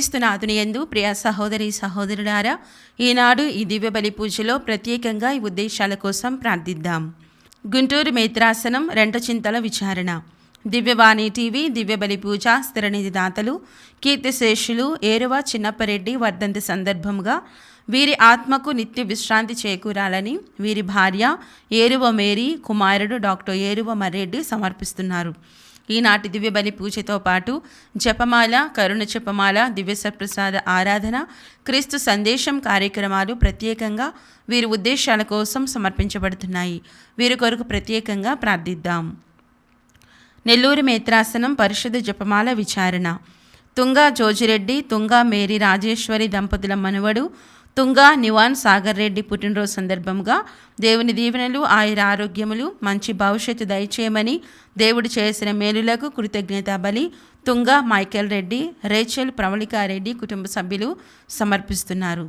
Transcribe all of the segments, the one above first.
క్రీస్తునాథుని యందు ప్రియ సహోదరి సహోదరులారా, ఈనాడు ఈ దివ్య బలి పూజలో ప్రత్యేకంగా ఈ ఉద్దేశాల కోసం ప్రార్థిద్దాం. గుంటూరు మేత్రాసనం రెంటచింతల విచారణ. దివ్యవాణి టీవీ దివ్య బలి పూజ స్థిరనిధి దాతలు కీర్తిశేషులు ఏరువ చిన్నప్పరెడ్డి వర్ధంతి సందర్భంగా వీరి ఆత్మకు నిత్య విశ్రాంతి చేకూరాలని వీరి భార్య ఏరువ మేరీ, కుమారుడు డాక్టర్ ఏరువ మర్రెడ్డి సమర్పిస్తున్నారు. ఈనాటి దివ్య బలి పూజతో పాటు జపమాల, కరుణ జపమాల, దివ్య సప్రసాద ఆరాధన, క్రీస్తు సందేశం కార్యక్రమాలు ప్రత్యేకంగా వీరి ఉద్దేశాల కోసం సమర్పించబడుతున్నాయి. వీరి కొరకు ప్రత్యేకంగా ప్రార్థిద్దాం. నెల్లూరు మేత్రాసనం పరిశుద్ధ జపమాల విచారణ. తుంగా జోజిరెడ్డి, తుంగా మేరీ రాజేశ్వరి దంపతుల మనవడు తుంగా నివాన్ సాగర్ రెడ్డి పుట్టినరోజు సందర్భంగా దేవుని దీవెనలు, ఆయుర ఆరోగ్యములు, మంచి భవిష్యత్తు దయచేయమని దేవుడు చేసిన మేలులకు కృతజ్ఞత బలి తుంగా మైకేల్ రెడ్డి, రేచల్ ప్రవళికారెడ్డి కుటుంబ సభ్యులు సమర్పిస్తున్నారు.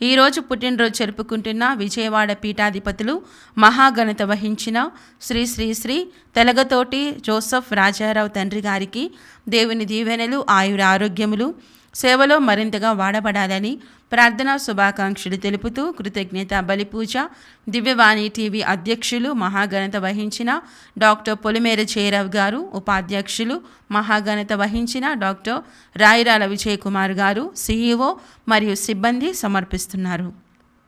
ఈరోజు పుట్టినరోజు జరుపుకుంటున్న విజయవాడ పీఠాధిపతులు మహాఘనత వహించిన శ్రీ శ్రీ శ్రీ తెలగతోటి జోసఫ్ రాజారావు తండ్రి గారికి దేవుని దీవెనలు, ఆయుర ఆరోగ్యములు, సేవలో మరింతగా వాడబడాలని ప్రార్థనా శుభాకాంక్షలు తెలుపుతూ కృతజ్ఞత బలి పూజ దివ్యవాణి టీవీ అధ్యక్షులు మహాఘనత వహించిన డాక్టర్ పొలిమేర జయరావు గారు, ఉపాధ్యక్షులు మహాఘనత వహించిన డాక్టర్ రాయిరాల విజయ్ కుమార్ గారు, సిఇఓ మరియు సిబ్బంది సమర్పిస్తున్నారు.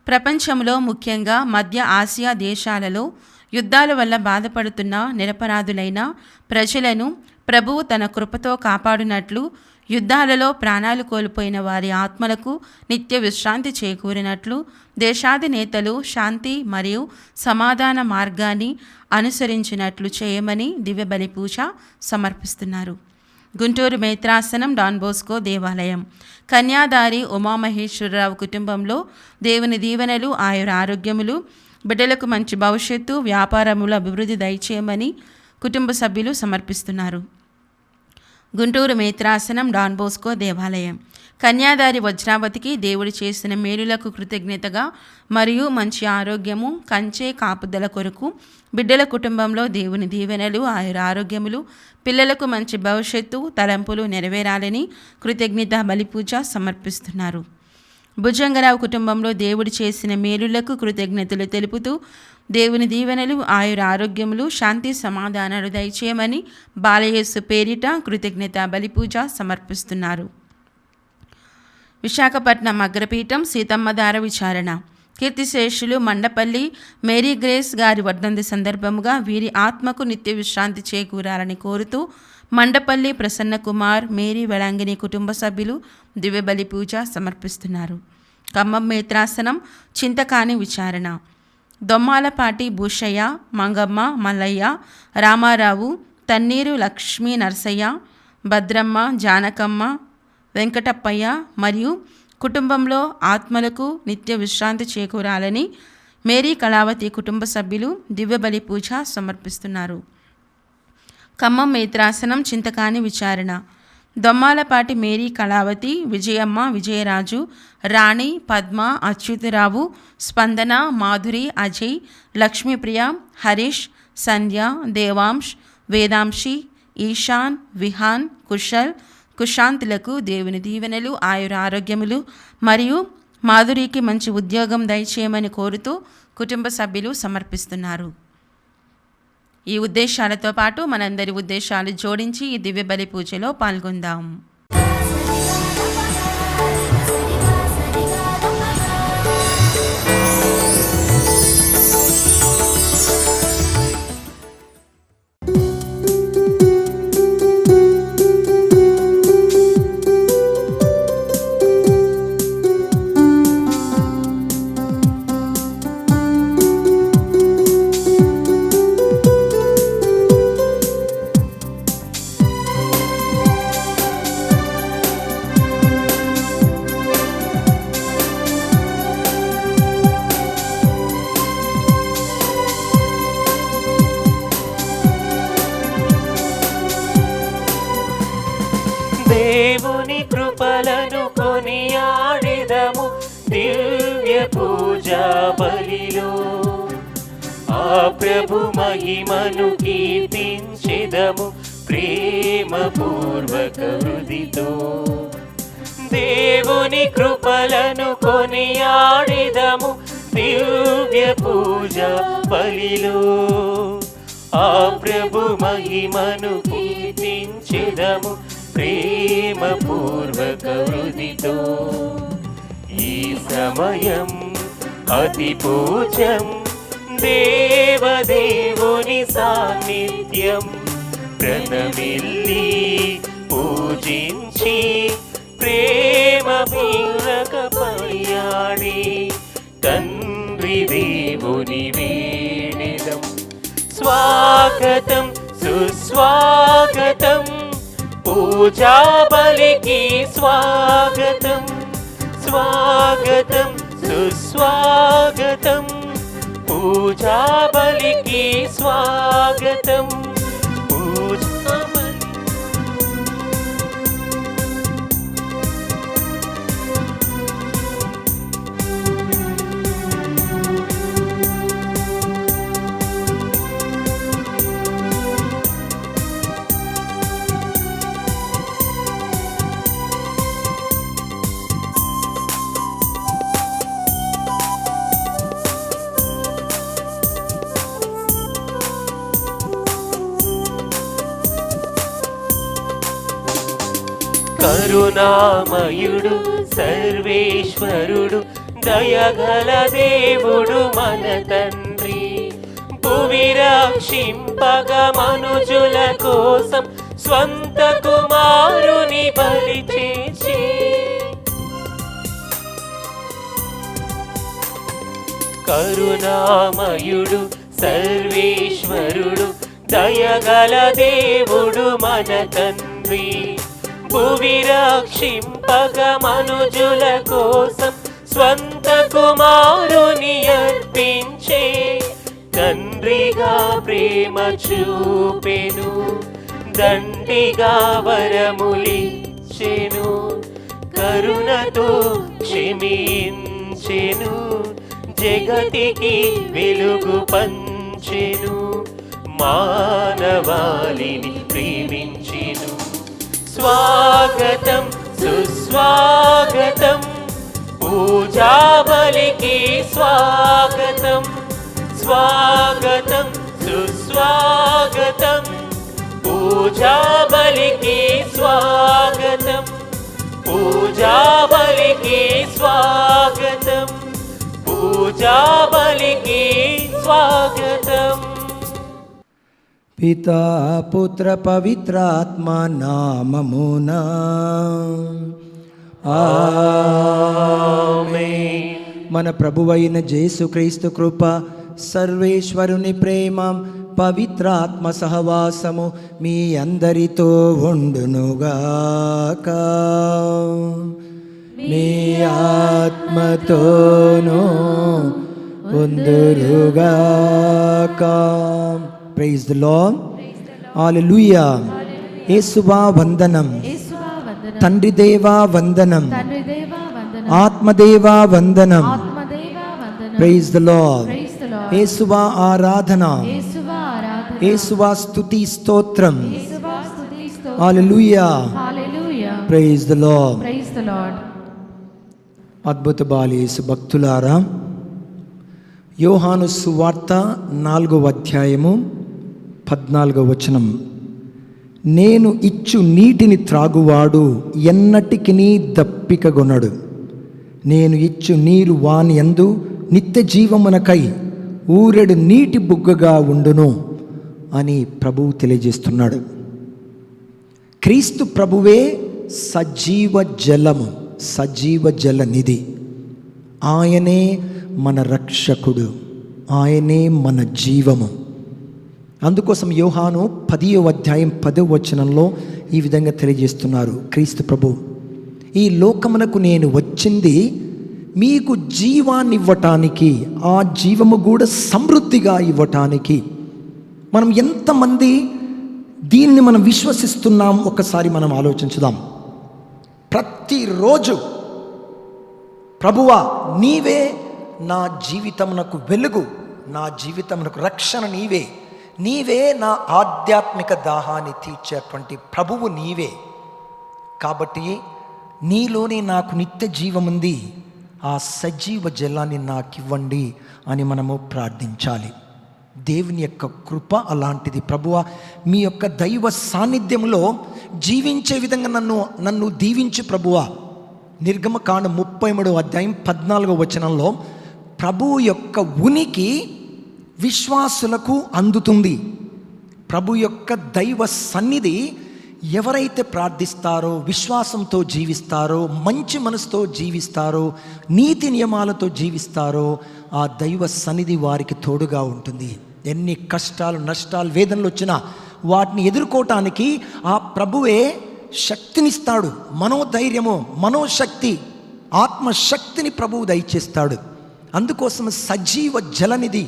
ప్రపంచంలో ముఖ్యంగా మధ్య ఆసియా దేశాలలో యుద్ధాల వల్ల బాధపడుతున్న నిరపరాధులైన ప్రజలను ప్రభువు తన కృపతో కాపాడునట్లు, యుద్ధాలలో ప్రాణాలు కోల్పోయిన వారి ఆత్మలకు నిత్య విశ్రాంతి చేకూరినట్లు దేశాధినేతలు శాంతి మరియు సమాధాన మార్గాన్ని అనుసరించినట్లు చేయమని దివ్య బలి పూజ సమర్పిస్తున్నారు. గుంటూరు మేత్రాసనం డాన్ బోస్కో దేవాలయం. కన్యాదారి ఉమామహేశ్వరరావు కుటుంబంలో దేవుని దీవెనలు, ఆయుర ఆరోగ్యములు, బిడ్డలకు మంచి భవిష్యత్తు, వ్యాపారముల అభివృద్ధి దయచేయమని కుటుంబ సభ్యులు సమర్పిస్తున్నారు. గుంటూరు మేత్రాసనం డాన్ బోస్కో దేవాలయం. కన్యాదారి వజ్రావతికి దేవుడు చేసిన మేలులకు కృతజ్ఞతగా మరియు మంచి ఆరోగ్యము, కంచె కాపుదల కొరకు బిడ్డల కుటుంబంలో దేవుని దీవెనలు, ఆయుర ఆరోగ్యములు, పిల్లలకు మంచి భవిష్యత్తు, తలంపులు నెరవేరాలని కృతజ్ఞత బలి పూజ సమర్పిస్తున్నారు. భుజంగరావు కుటుంబంలో దేవుడు చేసిన మేలులకు కృతజ్ఞతలు తెలుపుతూ దేవుని దీవెనలు, ఆయుర ఆరోగ్యములు, శాంతి సమాధానాలు దయచేయమని బాలయేసు పేరిట కృతజ్ఞత బలి పూజ సమర్పిస్తున్నారు. విశాఖపట్నం అగ్రపీఠం సీతమ్మధార విచారణ. కీర్తిశేషులు మండపల్లి మేరీ గ్రేస్ గారి వర్ధంతి సందర్భముగా వీరి ఆత్మకు నిత్య విశ్రాంతి చేకూరాలని కోరుతూ మండపల్లి ప్రసన్న కుమార్, మేరీ వెళంగిని కుటుంబ సభ్యులు దివ్య బలి పూజ సమర్పిస్తున్నారు. ఖమ్మం మేత్రాసనం చింతకాని విచారణ. దొమ్మాలపాటి భూషయ్య, మంగమ్మ, మల్లయ్య, రామారావు, తన్నీరు లక్ష్మీ నరసయ్య, భద్రమ్మ, జానకమ్మ, వెంకటప్పయ్య మరియు కుటుంబంలో ఆత్మలకు నిత్య విశ్రాంతి చేకూరాలని మేరీ కళావతి కుటుంబ సభ్యులు దివ్య బలి పూజ సమర్పిస్తున్నారు. ఖమ్మం మేత్రాసనం చింతకాని విచారణ. దొమ్మాలపాటి మేరీ కళావతి, విజయమ్మ, విజయరాజు, రాణి, పద్మ, అచ్యుతరావు, స్పందన, మాధురి, అజయ్, లక్ష్మీప్రియ, హరీష్, సంధ్య, దేవాంశ్, వేదాంశి, ఈశాన్, విహాన్, కుశల్, కుశాంతులకు దేవుని దీవెనలు, ఆయుర ఆరోగ్యములు మరియు మాధురికి మంచి ఉద్యోగం దయచేయమని కోరుతూ కుటుంబ సభ్యులు సమర్పిస్తున్నారు. ఈ ఉద్దేశాలతో పాటు మనందరి ఉద్దేశాలు జోడించి ఈ దివ్య బలి పూజలో పాల్గొందాం. దేవుని కృపలను కొనియాడెదము దివ్య పూజా బలిలో, ఆ ప్రభు మహిమను కీర్తించెదము ప్రేమ పూర్వక హృదితో. దేవుని కృపలను కొనియాడెదము దివ్య పూజ బలిలో. ఆ ప్రభు మహిమను కీర్తించెదము ప్రేమ పూర్వక హృదితో. ఈ సమయం అతి పూజ్యం దేవదేవుని సాన్నిధ్యం. ప్రణమిల్లి పూజించి ప్రేమ పూర్వక పడియాడి తండ్రి దేవుని వేడెదం. స్వాగతం సుస్వాగతం పూజా బలికి స్వాగతం. స్వాగతం సుస్వాగతం పూజా బలికి స్వాగతం. పూజా బలి కరుణామయుడు సర్వేశ్వరుడు దయగల దేవుడు మన తండ్రి. భువి రక్షింపగ మనుజుల కోసం స్వంత కుమారుని బలి చేసి. కరుణామయుడు సర్వేశ్వరుడు దయగల దేవుడు మన తండ్రి. భువి రక్షింపగ మనుజుల కోసం స్వంత కుమారుని అర్పించే. తండ్రిగా ప్రేమ చూపెను దండిగా వరములిచ్చెను. కరుణతో క్షమించెను జగతికి వెలుగు పంచెను. మానవాళిని ప్రేమించెను. స్వాగతం సుస్వాగతం పూజా బలికి స్వాగతం. స్వాగతం సుస్వాగతం పూజా బలికి స్వాగతం. పూజా బలికి స్వాగతం. పూజా బలికి స్వాగతం. పితా పుత్ర పవిత్రాత్మ నామమునా ఆమేన్. మన ప్రభువైన యేసుక్రీస్తు కృప, సర్వేశ్వరుని ప్రేమ, పవిత్రాత్మ సహవాసము మీ అందరితో ఉండునుగాక. మీ ఆత్మతోనూ ఉందురుగాక. Praise the lord. హల్లెలూయా. యేసువా వందనం. తండ్రి దేవా వందనం. ఆత్మదేవా వందనం. Praise the lord. యేసువా ఆరాధన. యేసువా స్తుతి స్తోత్రం. హల్లెలూయా. Praise the lord. అద్భుత బాలీసు భక్తులారా, యోహాను సువార్త 4వ అధ్యాయము 14వ వచనం. నేను ఇచ్చు నీటిని త్రాగువాడు ఎన్నటికినీ దప్పికగొనడు. నేను ఇచ్చు నీరు వాని యందు నిత్య జీవమునకై ఊరెడు నీటి బుగ్గగా ఉండును అని ప్రభువు తెలియజేస్తున్నాడు. క్రీస్తు ప్రభువే సజీవ జలము, సజీవ జల నిధి. ఆయనే మన రక్షకుడు, ఆయనే మన జీవము. అందుకోసం యోహాను 10వ అధ్యాయం 10వ వచనంలో ఈ విధంగా తెలియజేస్తున్నారు క్రీస్తు ప్రభు, ఈ లోకమునకు నేను వచ్చింది మీకు జీవాన్ని ఇవ్వటానికి, ఆ జీవము కూడా సమృద్ధిగా ఇవ్వటానికి. మనం ఎంతమంది దీన్ని మనం విశ్వసిస్తున్నాం ఒకసారి మనం ఆలోచించుదాం. ప్రతిరోజు ప్రభువా నీవే నా జీవితమునకు వెలుగు, నా జీవితమునకు రక్షణ నీవే, నీవే నా ఆధ్యాత్మిక దాహాన్ని తీర్చేటువంటి ప్రభువు నీవే. కాబట్టి నీలోనే నాకు నిత్య జీవముంది, ఆ సజీవ జలాన్ని నాకు ఇవ్వండి అని మనము ప్రార్థించాలి. దేవుని యొక్క కృప అలాంటిది. ప్రభువా, మీ యొక్క దైవ సాన్నిధ్యంలో జీవించే విధంగా నన్ను దీవించు ప్రభువా. నిర్గమకాండం 33:14 ప్రభువు యొక్క ఉనికి విశ్వాసులకు అందుతుంది. ప్రభు యొక్క దైవ సన్నిధి ఎవరైతే ప్రార్థిస్తారో, విశ్వాసంతో జీవిస్తారో, మంచి మనసుతో జీవిస్తారో, నీతి నియమాలతో జీవిస్తారో, ఆ దైవ సన్నిధి వారికి తోడుగా ఉంటుంది. ఎన్ని కష్టాలు, నష్టాలు, వేదనలు వచ్చినా వాటిని ఎదుర్కోవటానికి ఆ ప్రభువే శక్తినిస్తాడు. మనోధైర్యము, మనోశక్తి, ఆత్మశక్తిని ప్రభువు దయచేస్తాడు. అందుకోసం సజీవ జలనిధి,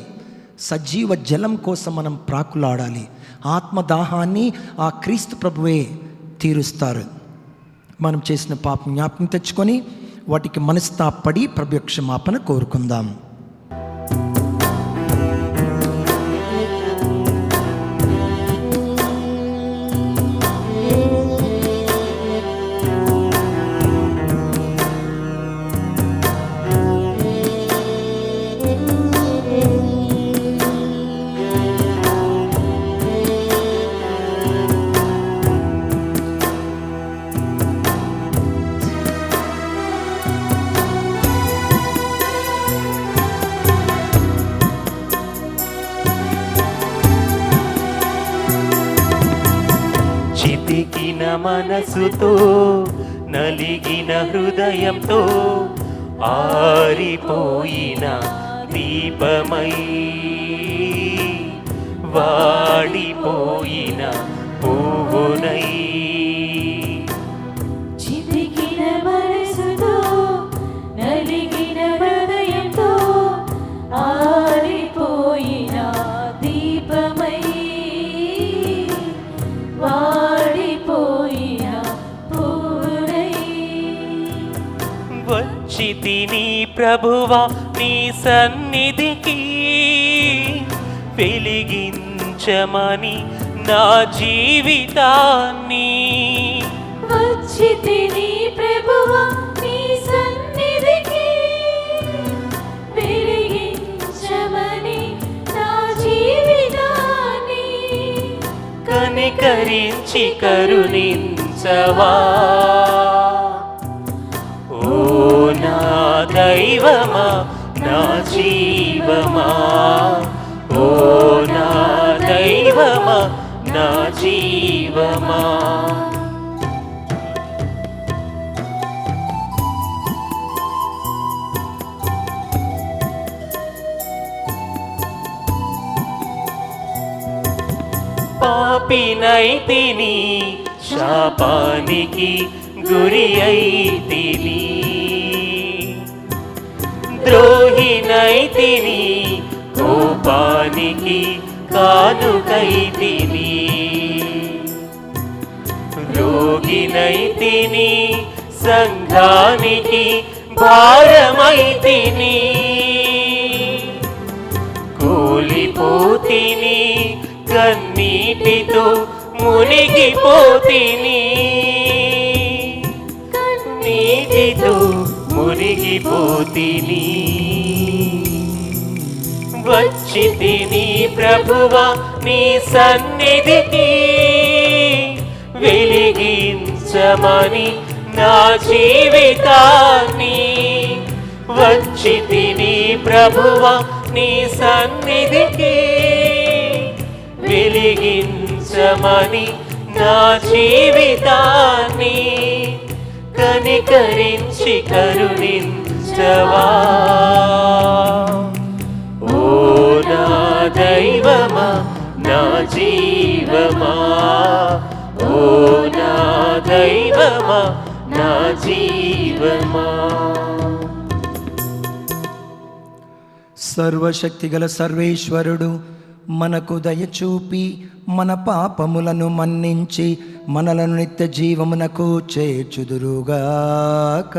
సజీవ జలం కోసం మనం ప్రాకులాడాలి. ఆత్మదాహాన్ని ఆ క్రీస్తు ప్రభువే తీరుస్తారు. మనం చేసిన పాపం జ్ఞాపకం తెచ్చుకొని వాటికి మనస్తాపడి ప్రభు క్షమాపణ కోరుకుందాం. చితికిన మనసుతో, నలిగిన హృదయంతో, ఆరిపోయిన దీపమై, వాడిపోయిన పువ్వునై, చితికిన మనసుతో, నలిగిన హృదయంతో, ఆరిపోయిన దీపమై, వాడిపోయిన పూరై, వచ్చితిని ప్రభువా నీ సన్నిధికి, వెలిగించమని నా జీవితాన్ని. వచ్చితిని ప్రభువా నీ సన్నిధికి, వెలిగించమని నా జీవితాన్ని. కనికరించి కరుణించవా, ఓ నా దైవమా, నా జీవమా, ఓ నా దైవమా, నా జీవమా. పాపినైతిని, శాపానికి గురి అయితిని, ద్రోహినైతిని, కోపానికి కానుకైతిని, రోగినైతిని, సంఘానికి భారమైతిని, కూలిపోతిని, కన్నీటితో మునిగిపోతిని, కన్నీటితో మునిగిపోతిని. వచ్చితిని ప్రభువా నీ సన్నిధికి, వెలిగించమని నా జీవితాన్ని. వచ్చితిని ప్రభువా నీ సన్నిధికి, వెలిగించమని నా జీవితాన్ని. కనికరించి కరుణించవా, ఓ నా దైవమా, నా జీవమా, ఓ నా దైవమా, నా జీవమా. సర్వశక్తిగల సర్వేశ్వరుడు మనకు దయచూపి మన పాపములను మన్నించి మనలను నిత్య జీవమునకు చేర్చుదురుగాక.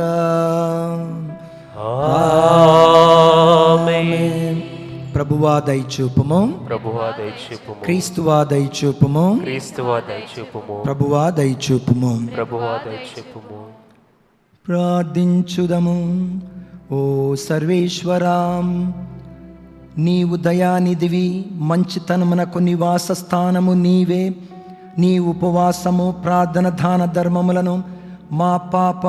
ఆమేన్. ప్రభువా దయచూపుము, ప్రభువా దయచూపుము, క్రీస్తువా దయచూపుము, క్రీస్తువా దయచూపుము, ప్రభువా దయచూపుము. ప్రభువా దయచూపుము. ప్రార్థించుదము. ఓ సర్వేశ్వరాం, నీవు దయానిధివి, మంచితనమునకు నివాస స్థానము నీవే. నీ ఉపవాసము, ప్రార్థన, దాన ధర్మములను మా పాప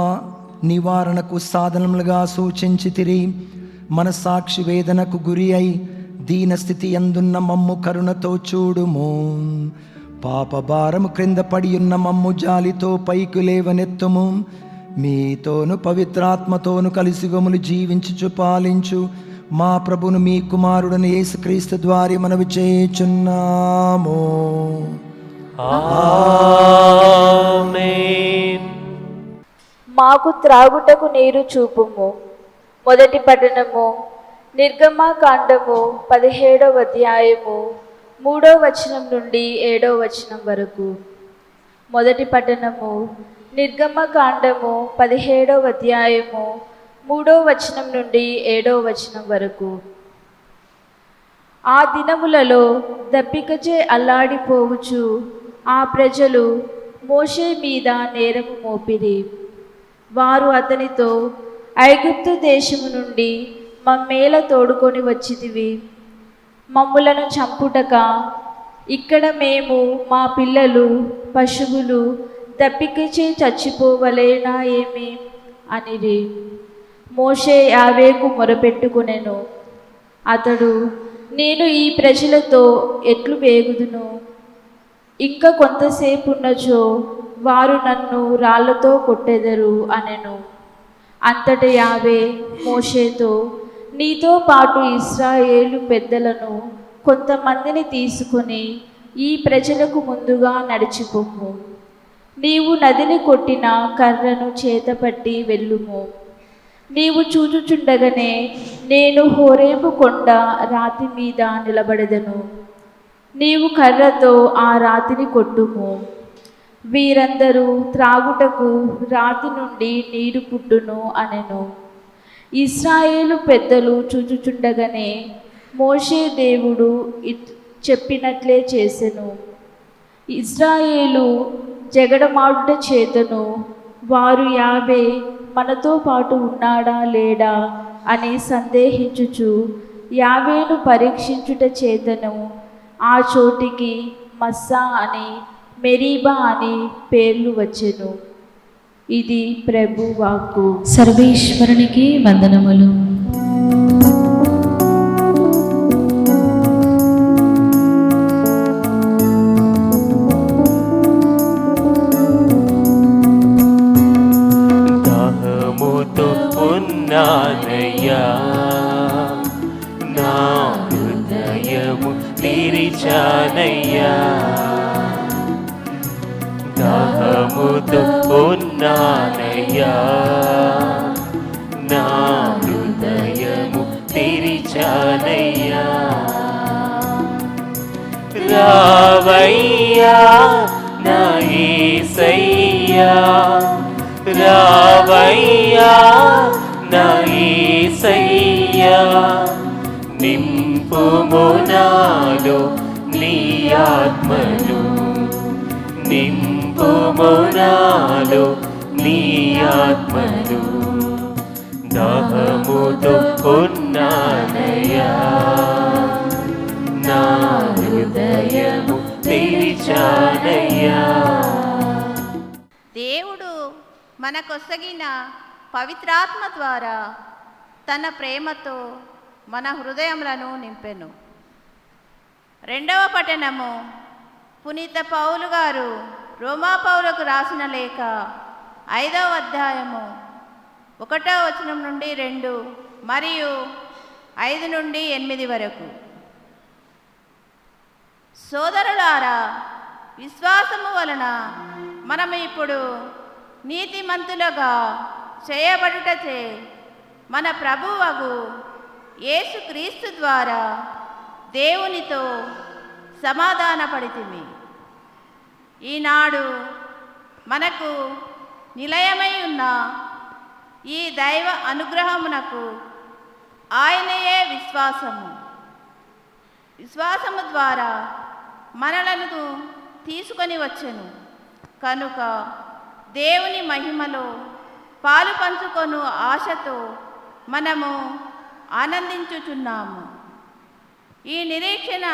నివారణకు సాధనములుగా సూచించితిరి. మనసాక్షి వేదనకు గురి అయి దీనస్థితి అందున్న మమ్ము కరుణతో చూడుము. పాప భారము క్రింద పడి ఉన్న మమ్ము జాలితో పైకి లేవనెత్తుము. మీతోను పవిత్రాత్మతోను కలిసి గములు జీవించుచు పాలించు మా ప్రభును మీ కుమారుడని యేసుక్రీస్తు ద్వారా మనవి చేయుచున్నాము. ఆమేన్. మాకు త్రాగుటకు నీరు చూపుము. మొదటి పట్టణము నిర్గమకాండము 17వ అధ్యాయము 3వ వచనం నుండి 7వ వచనం వరకు. మొదటి పట్టణము నిర్గమకాండము 17వ అధ్యాయము 3వ వచనం నుండి 7వ వచనం వరకు. ఆ దినములలో దప్పికచే అల్లాడిపోవుచు ఆ ప్రజలు మోషే మీద నేరము మోపిరి. వారు అతనితో, ఐగుప్తు దేశము నుండి మమ్మేల తోడుకొని వచ్చితివి, మమ్ములను చంపుటక ఇక్కడ మేము మా పిల్లలు పశువులు దప్పికచే చచ్చిపోవలేనా ఏమి అనిరి. మోషే యావేకు మొరపెట్టుకొనెను. అతడు, నేను ఈ ప్రజలతో ఎట్లు వేగుదును? ఇంకా కొంతసేపున్నచో వారు నన్ను రాళ్లతో కొట్టెదరు అనెను. అంతట యావే మోషేతో, నీతో పాటు ఇశ్రాయేలు పెద్దలను కొంతమందిని తీసుకుని ఈ ప్రజలకు ముందుగా నడిచిపోము. నీవు నదిని కొట్టిన కర్రను చేతపట్టి వెళ్ళుము. నీవు చూచుచుండగానే నేను హోరేబు కొండ రాతి మీద నిలబడెదను. నీవు కర్రతో ఆ రాతిని కొట్టుము. వీరందరూ త్రాగుటకు రాతి నుండి నీరు పుట్టును అనెను. ఇశ్రాయేలు పెద్దలు చూచుచుండగానే మోషే దేవుడు చెప్పినట్లే చేసెను. ఇశ్రాయేలు జగడమాడుట చేతను వారు యావే మనతో పాటు ఉన్నాడా లేడా అని సందేహించుచు యావేను పరీక్షించుట చేతను ఆ చోటికి మస్సా అని మెరీబా అని పేర్లు వచ్చెను. ఇది ప్రభు వాక్కు. సర్వేశ్వరునికి వందనములు. దాహముతో ఉన్నానయ్యా, నా హృదయము తెరిచానయ్యా. దాహముతో ఉన్నానయ్యా, నా హృదయము తెరిచానయ్యా. రావయ్యా నా యేసయ్యా, రావయ్యా నా యేసయ్యా. నింపుము నాలో నీ ఆత్మను, నింపుము నాలో నీ ఆత్మను. దాహముతో ఉన్నానయ్యా, నా హృదయము తెరిచానయ్యా. దేవుడు మనకొసగిన పవిత్రాత్మ ద్వారా తన ప్రేమతో మన హృదయములను నింపెను. రెండవ పట్టణము పునీత పౌలు గారు రోమా పౌలకు రాసిన లేఖ 5వ అధ్యాయము 1వ వచనం నుండి 2 మరియు 5 నుండి 8 వరకు. సోదరులారా, విశ్వాసము వలన మనము ఇప్పుడు నీతిమంతులుగా చేయబడుటచే మన ప్రభువగు యేసుక్రీస్తు ద్వారా దేవునితో సమాధానపడితిమి. ఈనాడు మనకు నిలయమై ఉన్న ఈ దైవ అనుగ్రహమునకు ఆయనయే విశ్వాసము. విశ్వాసము ద్వారా మనలను తీసుకొని వచ్చెను కనుక దేవుని మహిమలో పాలు పంచుకొను ఆశతో మనము ఆనందించుచున్నాము. ఈ నిరీక్షణ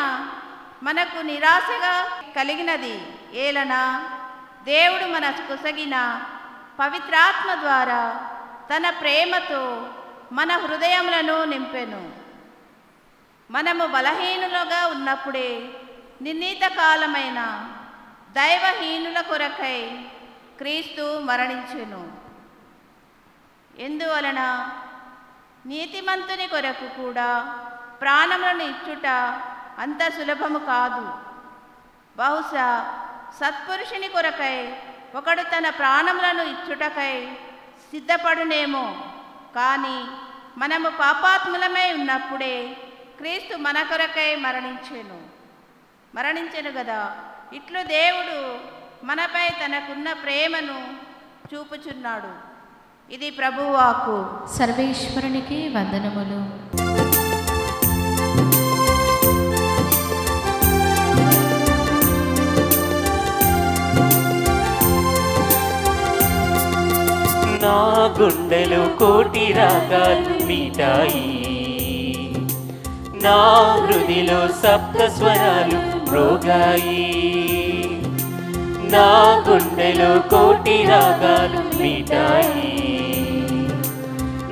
మనకు నిరాశగా కలిగినది ఏలన దేవుడు మనకు కొసగిన పవిత్రాత్మ ద్వారా తన ప్రేమతో మన హృదయములను నింపెను. మనము బలహీనులుగా ఉన్నప్పుడే నిర్ణీత కాలమైన దైవహీనుల కొరకై క్రీస్తు మరణించెను. ఎందువలన నీతిమంతుని కొరకు కూడా ప్రాణములను ఇచ్చుట అంత సులభము కాదు. బహుశా సత్పురుషుని కొరకై ఒకడు తన ప్రాణములను ఇచ్చుటకై సిద్ధపడునేమో, కానీ మనము పాపాత్ములమై ఉన్నప్పుడే క్రీస్తు మన కొరకై మరణించెను గదా. ఇట్లు దేవుడు మనపై తనకున్న ప్రేమను చూపుచున్నాడు. ఇది ప్రభువాకు. సర్వేశ్వరునికి వందనములు. నా గుండెలు కోటి రాగాలు మీటాయి, నా హృదిలో సప్త స్వరాలు మ్రోగాయి. నా గుండెలో కోటి రాగాలు మీటాయి,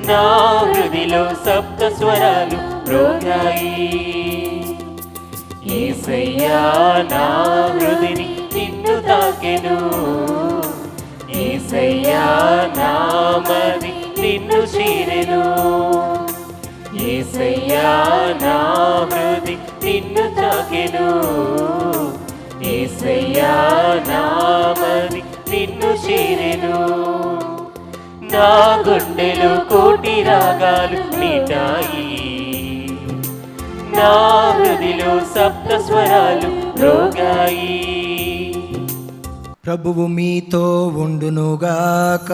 నా హృదిలో సప్త స్వరాలు మ్రోగాయి. యేసయ్యా నా హృదిని నిన్ను తాకెను, యేసయ్యా నా మది నిన్ను చేరెను. యేసయ్యా నా హృది నిన్ను తాకెను, యేసయ్యా నా మది నిన్ను చేరెను. నా గుండెలో కోటి రాగాలు మీటాయి, నా హృదిలో సప్త స్వరాలు మ్రోగాయి. ప్రభువు మీతో ఉండునుగాక.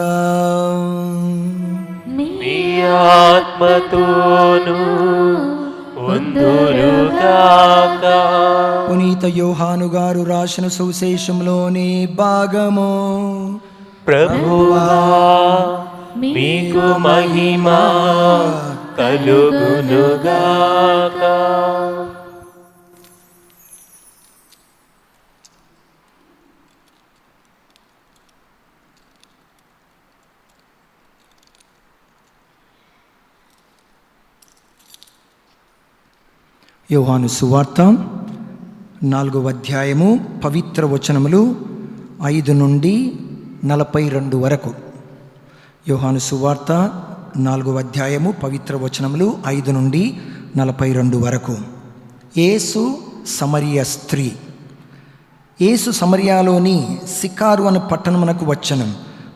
మీ ఆత్మతోను ఉందురుగాక. పునీత యోహాను గారు రాసిన సువిశేషంలోని భాగము. ప్రభువా మీకు మహిమ కలుగునుగాక. యోహాను సువార్త 4వ అధ్యాయము పవిత్ర వచనములు 5 నుండి 42 వరకు. యోహాను సువార్త 4వ అధ్యాయము పవిత్ర వచనములు 5 నుండి 42 వరకు. యేసు సమరయ స్త్రీ. యేసు సమరయాలోని సికారు అను పట్టణమునకు వచ్చెను.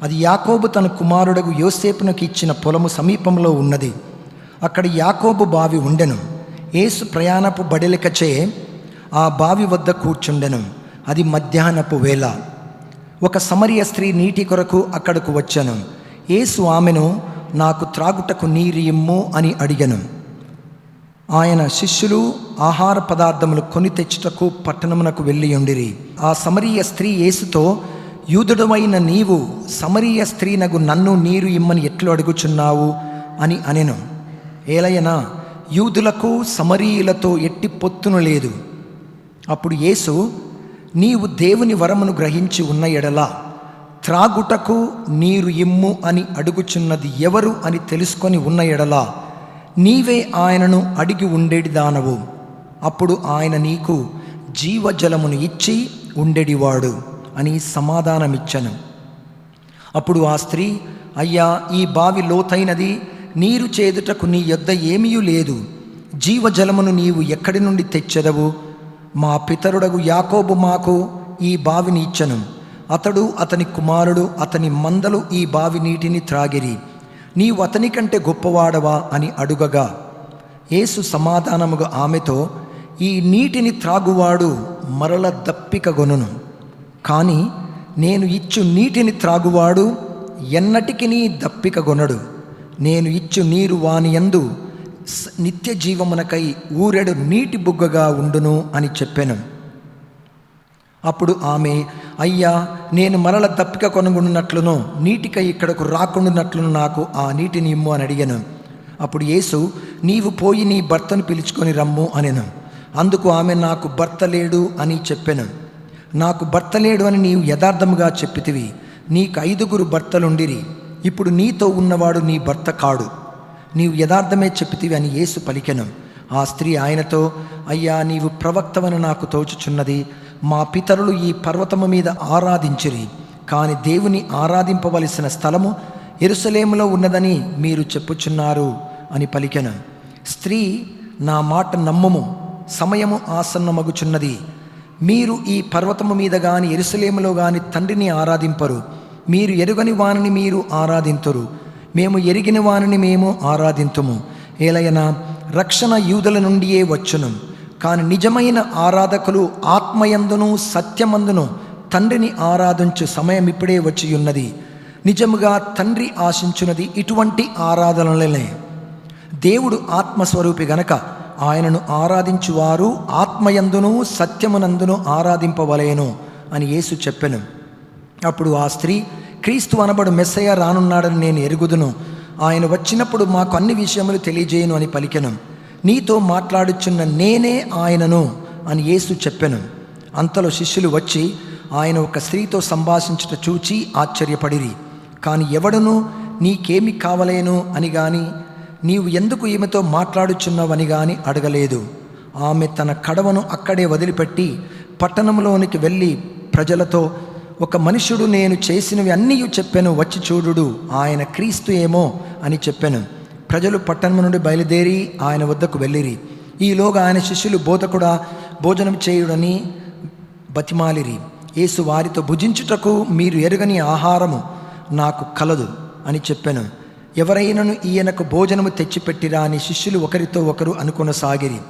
అది యాకోబు తన కుమారుడగు యోసేపునకు ఇచ్చిన పొలము సమీపంలో ఉన్నది. అక్కడ యాకోబు బావి ఉండెను. యేసు ప్రయాణపు బడలికచే ఆ బావి వద్ద కూర్చుండెను. అది మధ్యాహ్నపు వేళ. ఒక సమరయ స్త్రీ నీటి కొరకు అక్కడకు వచ్చెను. యేసు ఆమెను, నాకు త్రాగుటకు నీరు ఇమ్ము అని అడిగెను. ఆయన శిష్యులు ఆహార పదార్థములు కొని తెచ్చుటకు పట్టణమునకు వెళ్ళి ఉండిరి. ఆ సమరయ స్త్రీ యేసుతో, యూదుడవైన నీవు సమరయ స్త్రీనగు నన్ను నీరు ఇమ్మని ఎట్లు అడుగుచున్నావు అని అనెను. ఏలయనా యూదులకు సమరీయులతో ఎట్టి పొత్తును లేదు. అప్పుడు యేసు, నీవు దేవుని వరమును గ్రహించి ఉన్న ఎడల త్రాగుటకు నీరు ఇమ్ము అని అడుగుచున్నది ఎవరు అని తెలుసుకొని ఉన్న ఎడల నీవే ఆయనను అడిగి ఉండేడిదానవు. అప్పుడు ఆయన నీకు జీవజలమును ఇచ్చి ఉండేడివాడు అని సమాధానమిచ్చను. అప్పుడు ఆ స్త్రీ, అయ్యా, ఈ బావి లోతైనది, నీరు చేదుటకు నీ యొద్ద ఏమీ లేదు. జీవజలమును నీవు ఎక్కడి నుండి తెచ్చెదవు? మా పితరుడగు యాకోబు మాకు ఈ బావిని ఇచ్చెను. అతడు అతని కుమారుడు అతని మందలు ఈ బావి నీటిని త్రాగిరి. నీవు అతని కంటే గొప్పవాడవా అని అడుగగా, యేసు సమాధానముగా ఆమెతో, ఈ నీటిని త్రాగువాడు మరల దప్పికగొనును. కానీ నేను ఇచ్చు నీటిని త్రాగువాడు ఎన్నటికినీ దప్పికగొనడు. నేను ఇచ్చు నీరు వాని యందు నిత్య జీవమునకై ఊరెడు నీటి బుగ్గగా ఉండును అని చెప్పెను. అప్పుడు ఆమె, అయ్యా, నేను మరల దప్పిక కొనుగొన్నట్లును నీటికై ఇక్కడకు రాకుండానట్లును నాకు ఆ నీటిని ఇమ్ము అని అడిగాను. అప్పుడు యేసు, నీవు పోయి నీ భర్తను పిలుచుకొని రమ్ము అనెను. అందుకు ఆమె, నాకు భర్త లేడు అని చెప్పెను. నాకు భర్త లేడు అని నీవు యథార్థముగా చెప్పితివి. నీకు 5 భర్తలుండిరి, ఇప్పుడు నీతో ఉన్నవాడు నీ భర్త కాడు. నీవు యథార్థమే చెప్పితివి అని యేసు పలికెను. ఆ స్త్రీ ఆయనతో, అయ్యా, నీవు ప్రవక్తవని నాకు తోచుచున్నది. మా పితరులు ఈ పర్వతము మీద ఆరాధించిరి, కానీ దేవుని ఆరాధింపవలసిన స్థలము యెరూషలేములో ఉన్నదని మీరు చెప్పుచున్నారు అని పలికెను. స్త్రీ, నా మాట నమ్ముము, సమయము ఆసన్నమగుచున్నది. మీరు ఈ పర్వతము మీద గాని యెరూషలేములో గాని తండ్రిని ఆరాధింపరు. మీరు ఎరుగని వానిని మీరు ఆరాధింతురు, మేము ఎరిగిన వానిని మేము ఆరాధింతుము. ఏలయనా రక్షణ యూదుల నుండియే వచ్చును. కానీ నిజమైన ఆరాధకులు ఆత్మయందును సత్యమందును తండ్రిని ఆరాధించు సమయం ఇప్పుడే వచ్చి ఉన్నది. నిజముగా తండ్రి ఆశించున్నది ఇటువంటి ఆరాధనలనే. దేవుడు ఆత్మస్వరూపి గనక ఆయనను ఆరాధించువారు ఆత్మయందును సత్యమునందును ఆరాధింపవలేను అని యేసు చెప్పెను. అప్పుడు ఆ స్త్రీ, క్రీస్తు అనబడు మెస్సయ్య రానున్నాడని నేను ఎరుగుదును. ఆయన వచ్చినప్పుడు మాకు అన్ని విషయములు తెలియజేయను అని పలికెను. నీతో మాట్లాడుచున్న నేనే ఆయనను అని యేసు చెప్పెను. అంతలో శిష్యులు వచ్చి ఆయన ఒక స్త్రీతో సంభాషించుట చూచి ఆశ్చర్యపడిరి. కానీ ఎవడును నీకేమి కావలేను అని గాని, నీవు ఎందుకు ఈమెతో మాట్లాడుచున్నావని గాని అడగలేదు. ఆమె తన కడవను అక్కడే వదిలిపెట్టి పట్టణంలోనికి వెళ్ళి ప్రజలతో, ఒక మనుష్యుడు నేను చేసినవి అన్నీ చెప్పెను, వచ్చి చూడుడు, ఆయన క్రీస్తు ఏమో అని చెప్పెను. ప్రజలు పట్టణం నుండి బయలుదేరి ఆయన వద్దకు వెళ్ళిరి. ఈలోగా ఆయన శిష్యులు, బోధకుడా, భోజనం చేయుడని బతిమాలిరి. యేసు వారితో, భుజించుటకు మీరు ఎరుగని ఆహారము నాకు కలదు అని చెప్పెను. ఎవరైనను ఈయనకు భోజనము తెచ్చిపెట్టిరా అని శిష్యులు ఒకరితో ఒకరు అనుకొనసాగిరి.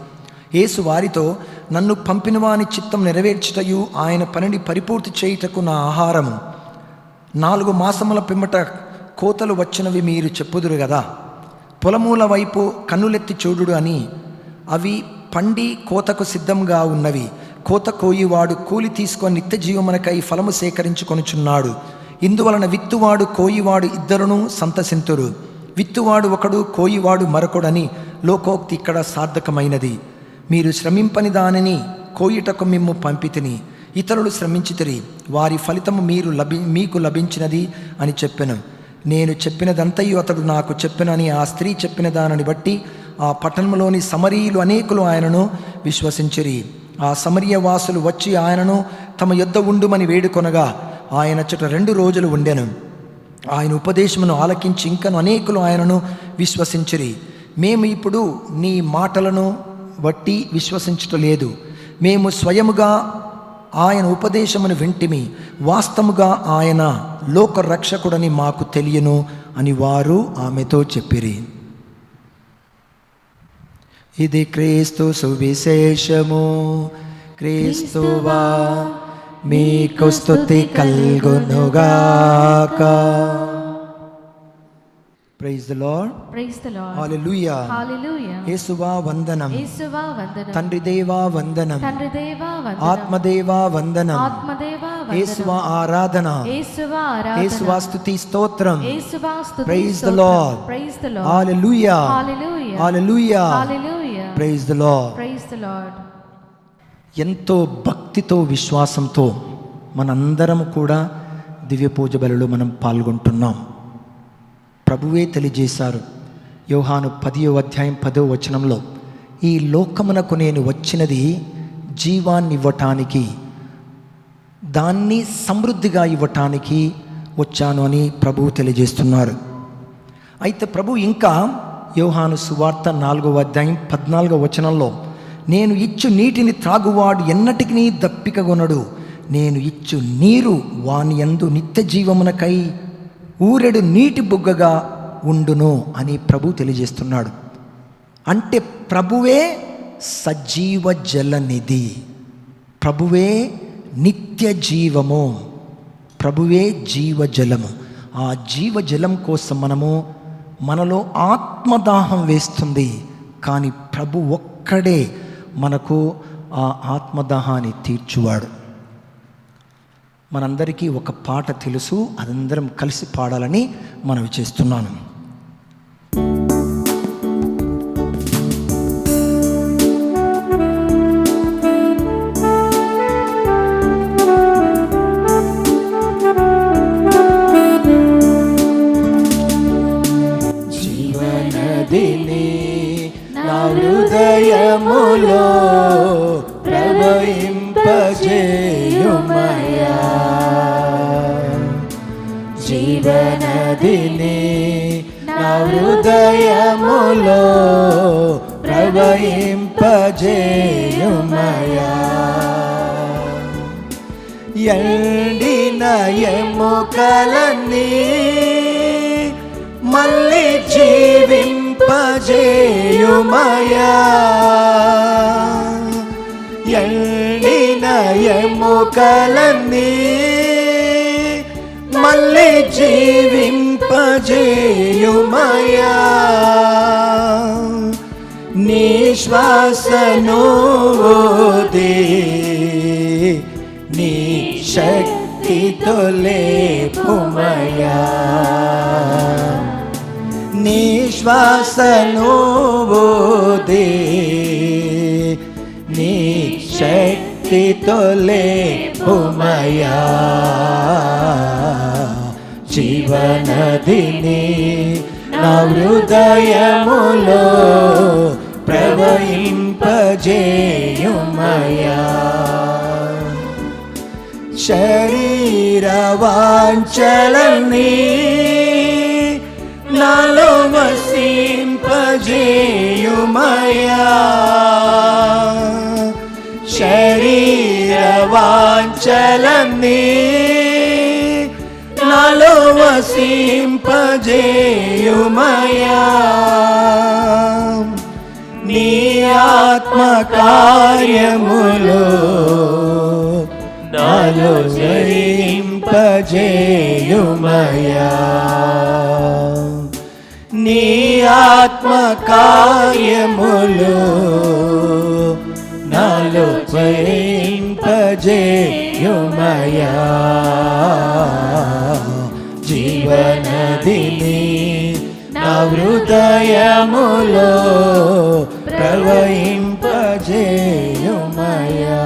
యేసు వారితో, నన్ను పంపిన వాని చిత్తం నెరవేర్చుటయు ఆయన పనిని పరిపూర్తి చేయుటకు నా ఆహారము. 4 మాసముల పిమ్మట కోతలు వచ్చినవి మీరు చెప్పుదురు కదా. పొలముల వైపు కన్నులెత్తి చూడుడు అని, అవి పండి కోతకు సిద్ధంగా ఉన్నవి. కోత కోయివాడు కూలి తీసుకొని నిత్య జీవమునకై ఫలము సేకరించుకొనుచున్నాడు. ఇందువలన విత్తువాడు కోయివాడు ఇద్దరును సంతసింతురు. విత్తువాడు ఒకడు, కోయివాడు మరొకడని లోకోక్తి ఇక్కడ సార్థకమైనది. మీరు శ్రమింపని దానిని కోయుటకు మిమ్ము పంపితిని, ఇతరులు శ్రమించితిరి, వారి ఫలితము మీకు లభించినది అని చెప్పెను. నేను చెప్పినదంతయు అతడు నాకు చెప్పెనని ఆ స్త్రీ చెప్పిన దానిని బట్టి ఆ పట్టణంలోని సమరీయులు అనేకులు ఆయనను విశ్వసించిరి. ఆ సమరియ వాసులు వచ్చి ఆయనను తమ యొద్ద ఉండుమని వేడుకొనగా ఆయన చుట 2 రోజులు ఉండెను. ఆయన ఉపదేశమును ఆలకించి ఇంకను అనేకులు ఆయనను విశ్వసించిరి. మేము ఇప్పుడు నీ మాటలను బట్టి విశ్వసించటలేదు, మేము స్వయముగా ఆయన ఉపదేశమును వింటిమి, వాస్తవముగా ఆయన లోక రక్షకుడని మాకు తెలియను అని వారు ఆమెతో చెప్పిరి. ఇది క్రీస్తు సువిశేషము. క్రీస్తువా మీకు స్తుతి కల్గునుగాక. Praise the lord. Praise the lord. హల్లెలూయా. హల్లెలూయా. యేసువా వందనం. యేసువా వందనం. తండ్రి దేవా వందనం. తండ్రి దేవా వందనం. ఆత్మదేవా వందనం. ఆత్మదేవా వందనం. యేసువా ఆరాధన. యేసువా ఆరాధన. యేసువా స్తుతి స్తోత్రం. యేసువా స్తుతి ప్రైజ్ ది స్తోత్రం. Lord. Praise the lord. Hallelujah. Hallelujah. Hallelujah. Hallelujah. Praise the lord. Praise the lord. ఎంతో భక్తితో విశ్వాసంతో మనందరం కూడా దివ్య పూజ బలిలో మనం పాల్గొంటున్నాం. ప్రభువే తెలియజేశారు యోహాను 10వ అధ్యాయం 10వ వచనంలో, ఈ లోకమునకు నేను వచ్చినది జీవాన్ని ఇవ్వటానికి, దాన్ని సమృద్ధిగా ఇవ్వటానికి వచ్చాను అని ప్రభువు తెలియజేస్తున్నారు. అయితే ప్రభు ఇంకా యోహాను సువార్త 4వ అధ్యాయం 14వ వచనంలో, నేను ఇచ్చు నీటిని త్రాగువాడు ఎన్నటికి దప్పికగొనడు, నేను ఇచ్చు నీరు వాని యందు నిత్య జీవమునకై ఊరెడు నీటి బుగ్గగా ఉండును అని ప్రభు తెలియజేస్తున్నాడు. అంటే ప్రభువే సజీవ జలనిధి, ప్రభువే నిత్య జీవము, ప్రభువే జీవజలము. ఆ జీవజలం కోసం మనలో ఆత్మదాహం వేస్తుంది. కానీ ప్రభు ఒక్కడే మనకు ఆ ఆత్మదాహాన్ని తీర్చువాడు. మనందరికీ ఒక పాట తెలుసు, అదందరం కలిసి పాడాలని మనవి చేస్తున్నాను. జీవనదిని నా హృదయములో ప్రవహింపజేయుమయ్యా, జీవనదిని నా హృదయములో ప్రవహింపజేయుమయ్యా, ఎండిన ఎముకలన్నీ మళ్ళీ జీవింపజేయుమయ్యా, ఎండిన ఎముకలన్నీ మళ్ళీ జీవింపజేయుమయ్యా, నీ శ్వాసను ఊది నీ శక్తితో లేపుమయ్యా, నీ శ్వాసను ఊది నీ శక్తితో లేపుమయ్యా, జీవనదిని నా హృదయములో ప్రవహింపజేయుమయ్యా, శరీర వాంఛలన్నీ నాలో వసింపజేయుమయ్యా, శరీర వాంఛలన్నీ నాలో వసింపజేయుమయ్యా, నీ ఆత్మ కార్యములో నాలో జయింపజేయుమయ్యా, నీ ఆత్మ కార్యములో నాలో జయింపజేయుమయ్యా, జీవనదిని నా హృదయములో ప్రవహింపజేయుమయ్యా.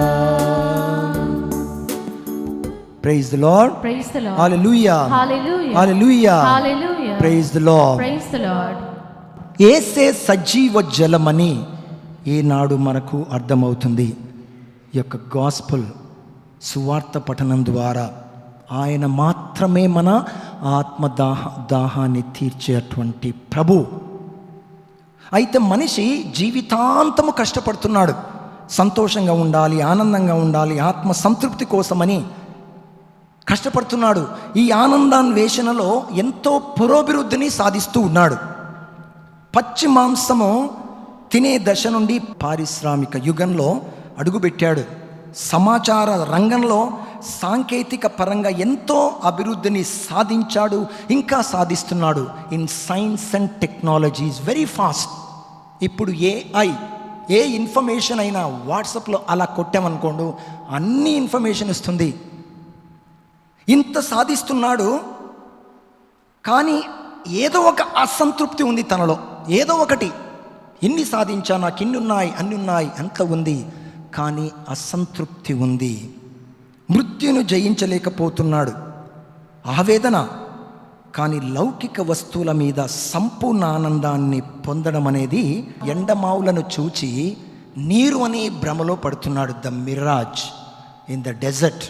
Praise the Lord. Praise the Lord. Hallelujah. Hallelujah. Hallelujah. Hallelujah. Praise the Lord. Praise the Lord. యేసే సజీవ జలమని ఈనాడు మనకు అర్థమవుతుంది. ఈ యొక్క గాస్పుల్ సువార్త పఠనం ద్వారా ఆయన మాత్రమే మన ఆత్మ దాహాన్ని తీర్చేటువంటి ప్రభు. అయితే మనిషి జీవితాంతము కష్టపడుతున్నాడు, సంతోషంగా ఉండాలి, ఆనందంగా ఉండాలి, ఆత్మ సంతృప్తి కోసమని కష్టపడుతున్నాడు. ఈ ఆనందాన్వేషణలో ఎంతో పురోభివృద్ధిని సాధిస్తూ ఉన్నాడు. పచ్చి మాంసము తినే దశ నుండి పారిశ్రామిక యుగంలో అడుగుపెట్టాడు. సమాచార రంగంలో సాంకేతిక పరంగా ఎంతో అభివృద్ధిని సాధించాడు, ఇంకా సాధిస్తున్నాడు. In science and technology is very fast. ఇప్పుడు ఏఐ, ఏ ఇన్ఫర్మేషన్ అయినా వాట్సాప్లో అలా కొట్టామనుకోండు అన్ని ఇన్ఫర్మేషన్ ఇస్తుంది. ఇంత సాధిస్తున్నాడు, కానీ ఏదో ఒక అసంతృప్తి ఉంది తనలో. ఏదో ఒకటి, ఇన్ని సాధించా, నాకు ఇన్ని ఉన్నాయి, అన్ని ఉన్నాయి, అంత ఉంది, కానీ అసంతృప్తి ఉంది. మృత్యును జయించలేకపోతున్నాడు, ఆవేదన. కానీ లౌకిక వస్తువుల మీద సంపూర్ణ ఆనందాన్ని పొందడం అనేది ఎండమావులను చూచి నీరు అనే భ్రమలో పడుతున్నాడు. The mirage in the desert.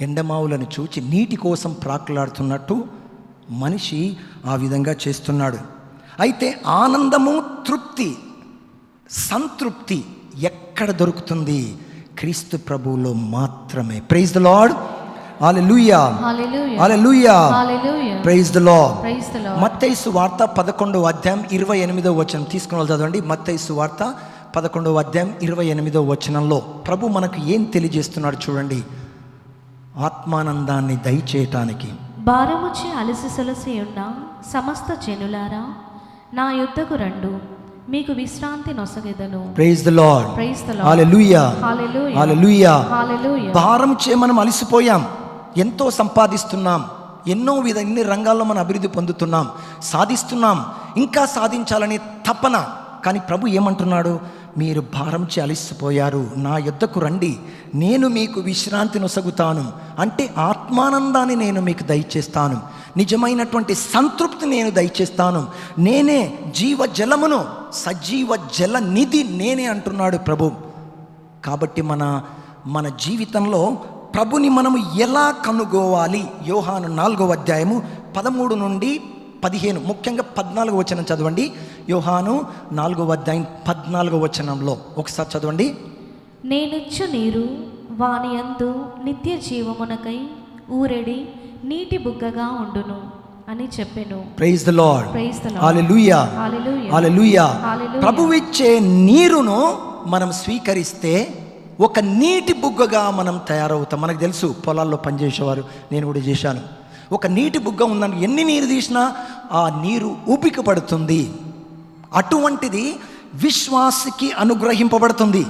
ఎండమావులను చూచి నీటి కోసం ప్రాకులాడుతున్నట్టు మనిషి ఆ విధంగా చేస్తున్నాడు. అయితే ఆనందము, తృప్తి, సంతృప్తి ఎక్కడ దొరుకుతుంది? క్రీస్తు ప్రభువులో మాత్రమే. Praise the lord. Hallelujah. Hallelujah. Hallelujah. Hallelujah. Praise the lord. Praise the Lord. మత్తయి సువార్త 11వ అధ్యాయం 28వ వచనం తీసుకుని చదవండి. మత్తయి సువార్త 11వ అధ్యాయం 28వ వచనంలో ప్రభు మనకు ఏం తెలియజేస్తున్నాడు చూడండి. ఆత్మానందాన్ని దయచేయటానికి భారముచి అలసి సొలసి ఉన్న సమస్త జనులారా నా యుద్ధకు రండు, మీకు విశ్రాంతి నొసగెదను. Praise the lord. Praise the lord. హల్లెలూయా. హల్లెలూయా. హల్లెలూయా. హల్లెలూయా. భారం చే మనం అలసిపోయాం, ఎంతో సంపాదిస్తున్నాం, ఎన్ని రంగాల్లో మనం అభివృద్ధి పొందుతున్నాం, సాధిస్తున్నాం, ఇంకా సాధించాలనే తపన. కానీ ప్రభు ఏమంటున్నాడు? మీరు భారం చే అలసిపోయారు, నా యొద్దకు రండి, నేను మీకు విశ్రాంతి నొసగుతాను. అంటే ఆత్మానందాన్ని నేను మీకు దయచేస్తాను, నిజమైనటువంటి సంతృప్తి నేను దయచేస్తాను, నేనే జీవ జలమును, సజీవ జల నిధి నేనే అంటున్నాడు ప్రభు. కాబట్టి మన జీవితంలో ప్రభుని మనము ఎలా కనుగోవాలి? యోహాను 4వ అధ్యాయము 13 నుండి 15, ముఖ్యంగా 14వ వచనం చదవండి. యోహాను 4వ అధ్యాయం 14వ వచనంలో ఒకసారి చదవండి. నేనిచ్చు నీరు వాని యందు నిత్య జీవమునకై ఊరెడి నీటి బుగ్గగా ఉండును అని చెప్పెను. Praise the lord. Praise the lord. హల్లెలూయా. హల్లెలూయా. హల్లెలూయా. హల్లెలూయా. ప్రభువు ఇచ్చే నీరును మనం స్వీకరిస్తే ఒక నీటి బుగ్గగా మనం తయారవుతాం. మనకు తెలుసు, పొలాల్లో పనిచేసేవారు, నేను కూడా చేశాను. ఒక నీటి బుగ్గ ఉందని ఎన్ని నీరు తీసినా ఆ నీరు ఊపిక పడుతుంది. అటువంటిది విశ్వాసకి అనుగ్రహింపబడుతుంది.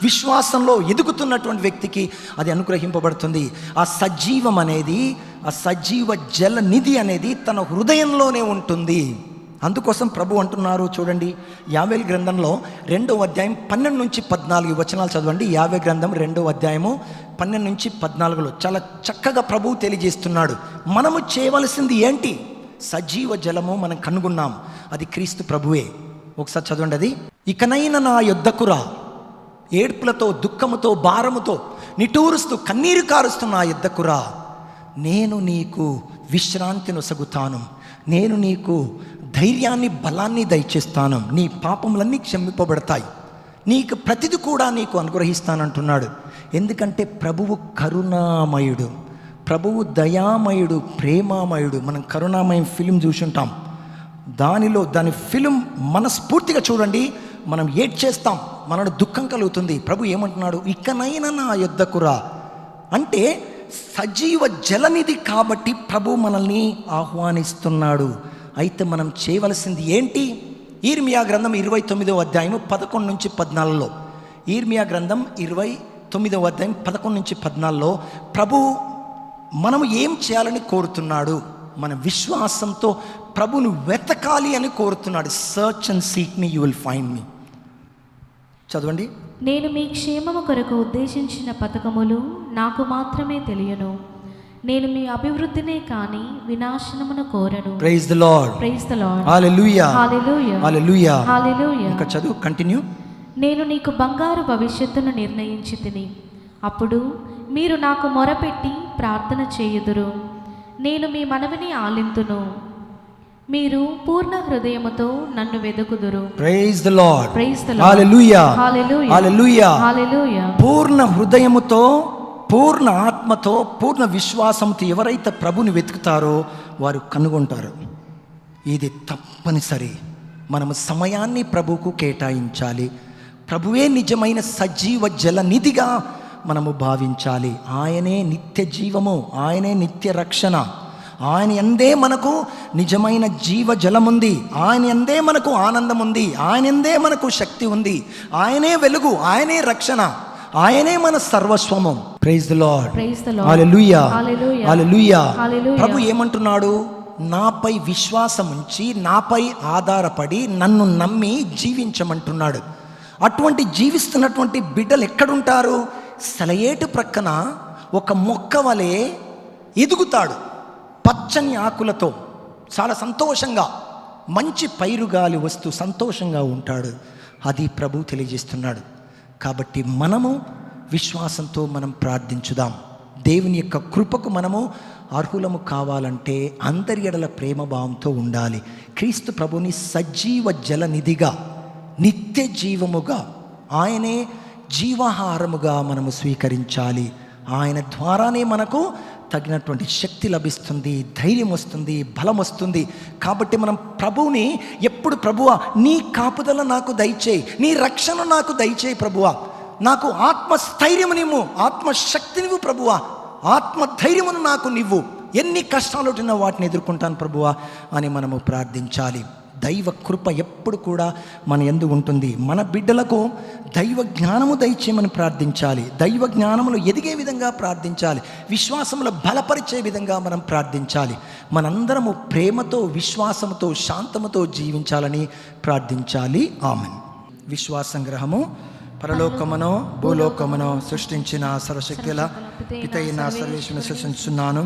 విశ్వాసంలో ఎదుగుతున్నటువంటి వ్యక్తికి అది అనుగ్రహింపబడుతుంది. ఆ సజీవం అనేది, ఆ సజీవ జల నిధి అనేది తన హృదయంలోనే ఉంటుంది. అందుకోసం ప్రభు అంటున్నారు, చూడండి, యావేల్ గ్రంథంలో 2వ అధ్యాయం 12 నుంచి 14 వచనాలు చదవండి. యావే గ్రంథం 2వ అధ్యాయము 12 నుంచి 14లో చాలా చక్కగా ప్రభువు తెలియజేస్తున్నాడు. మనము చేయవలసింది ఏంటి? సజీవ జలము మనం కనుగొన్నాం, అది క్రీస్తు ప్రభువే. ఒకసారి చదవండి అది. ఇకనైనా నా యొద్దకు రా, ఏడ్పులతో, దుఃఖముతో, భారముతో నిటూరుస్తూ కన్నీరు కారుస్తూ నా యొద్దకు రా, నేను నీకు విశ్రాంతి నొసగుతాను, నేను నీకు ధైర్యాన్ని, బలాన్ని దయచేస్తాను, నీ పాపములన్నీ క్షమింపబడతాయి, నీకు ప్రతిది కూడా నీకు అనుగ్రహిస్తానంటున్నాడు. ఎందుకంటే ప్రభువు కరుణామయుడు, ప్రభువు దయామయుడు, ప్రేమామయుడు. మనం కరుణామయం ఫిలిం చూసుంటాం, దాని ఫిలిం మనస్ఫూర్తిగా చూడండి, మనం ఏడ్చేస్తాం, మనకు దుఃఖం కలుగుతుంది. ప్రభు ఏమంటున్నాడు? ఇకనైనా నా యొద్దకు రా. అంటే సజీవ జలనిధి కాబట్టి ప్రభు మనల్ని ఆహ్వానిస్తున్నాడు. అయితే మనం చేయవలసింది ఏంటి? ఈర్మియా గ్రంథం 29వ అధ్యాయం 11 నుంచి 14లో, ఈర్మియా గ్రంథం 29వ అధ్యాయం 11 నుంచి 14లో ప్రభు మనము ఏం చేయాలని కోరుతున్నాడు? మన విశ్వాసంతో ప్రభును వెతకాలి అని కోరుతున్నాడు. Search and seek me, you will find me. చదవండి. నేను మీ క్షేమము కొరకు ఉద్దేశించిన పథకములు నాకు మాత్రమే తెలియను, నేను మీ అభివృద్ధినే కానీ వినాశనమును కోరను. Praise the lord. Praise the lord. హల్లెలూయా. హల్లెలూయా. హల్లెలూయా. హల్లెలూయా. ఇంకా చదువు, కంటిన్యూ. నేను నీకు బంగారు భవిష్యత్తును నిర్ణయించి తిని, అప్పుడు మీరు నాకు మొరపెట్టి ప్రార్థన చేయుదురు, నేను మీ మనవిని ఆలింతును, మీరు పూర్ణ హృదయముతో నన్ను వెదుకుదురు. Praise the lord. Praise the lord. హల్లెలూయా. హల్లెలూయా. హల్లెలూయా. హల్లెలూయా. పూర్ణ హృదయముతో, పూర్ణ ఆత్మతో, పూర్ణ విశ్వాసంతో ఎవరైతే ప్రభుని వెతుకుతారో వారు కనుగొంటారు. ఇది తప్పనిసరి. మనము సమయాన్ని ప్రభువుకు కేటాయించాలి. ప్రభువే నిజమైన సజీవ జల నిధిగా మనము భావించాలి. ఆయనే నిత్య జీవము, ఆయనే నిత్య రక్షణ, ఆయన యందే మనకు నిజమైన జీవ జలముంది, ఆయన యందే మనకు ఆనందం ఉంది, ఆయన యందే మనకు శక్తి ఉంది, ఆయనే వెలుగు, ఆయనే రక్షణ, ఆయనే మన సర్వస్వము. Praise the lord. Praise the lord. హల్లెలూయా. హల్లెలూయా. హల్లెలూయా. హల్లెలూయా. ప్రభు ఏమంటున్నాడు? నాపై విశ్వాసం ఉంచి, నాపై ఆధారపడి, నన్ను నమ్మి జీవించమంటున్నాడు. అటువంటి జీవిస్తున్నటువంటి బిడ్డలు ఎక్కడుంటారు? సెలయేటు ప్రక్కన ఒక మొక్క వలె ఎదుగుతాడు, పచ్చని ఆకులతో, చాలా సంతోషంగా, మంచి పైరుగాలి వస్తూ సంతోషంగా ఉంటాడు. అది ప్రభు తెలియజేస్తున్నాడు. కాబట్టి మనము విశ్వాసంతో మనం ప్రార్థించుదాం. దేవుని యొక్క కృపకు మనము అర్హులము కావాలంటే అందరి ఎడల ప్రేమ భావంతో ఉండాలి. క్రీస్తు ప్రభుని సజీవ జలనిధిగా, నిత్య జీవముగా, ఆయనే జీవాహారముగా మనము స్వీకరించాలి. ఆయన ద్వారానే మనకు తగినటువంటి శక్తి లభిస్తుంది, ధైర్యం వస్తుంది, బలం వస్తుంది. కాబట్టి మనం ప్రభువుని ఎప్పుడు, ప్రభువా నీ కాపుదల నాకు దయచేయి, నీ రక్షణ నాకు దయచేయి ప్రభువా, నాకు ఆత్మస్థైర్యము నివ్వు, ఆత్మశక్తినివ్వు ప్రభువా, ఆత్మధైర్యమును నాకు నివ్వు, ఎన్ని కష్టాలు వచ్చినా వాటిని ఎదుర్కొంటాను ప్రభువా అని మనము ప్రార్థించాలి. దైవ కృప ఎప్పుడు కూడా మన యందు ఉంటుంది. మన బిడ్డలకు దైవ జ్ఞానము దయచేయమని ప్రార్థించాలి. దైవ జ్ఞానములు ఎదిగే విధంగా ప్రార్థించాలి. విశ్వాసములు బలపరిచే విధంగా మనం ప్రార్థించాలి. మనందరము ప్రేమతో, విశ్వాసముతో, శాంతముతో జీవించాలని ప్రార్థించాలి. ఆమెన్. విశ్వాసంగ్రహము. పరలోకమును భూలోకమును సృష్టించిన సర్వశక్తుల పితైన సర్వేశ్వరుని విశ్వసించున్నాను.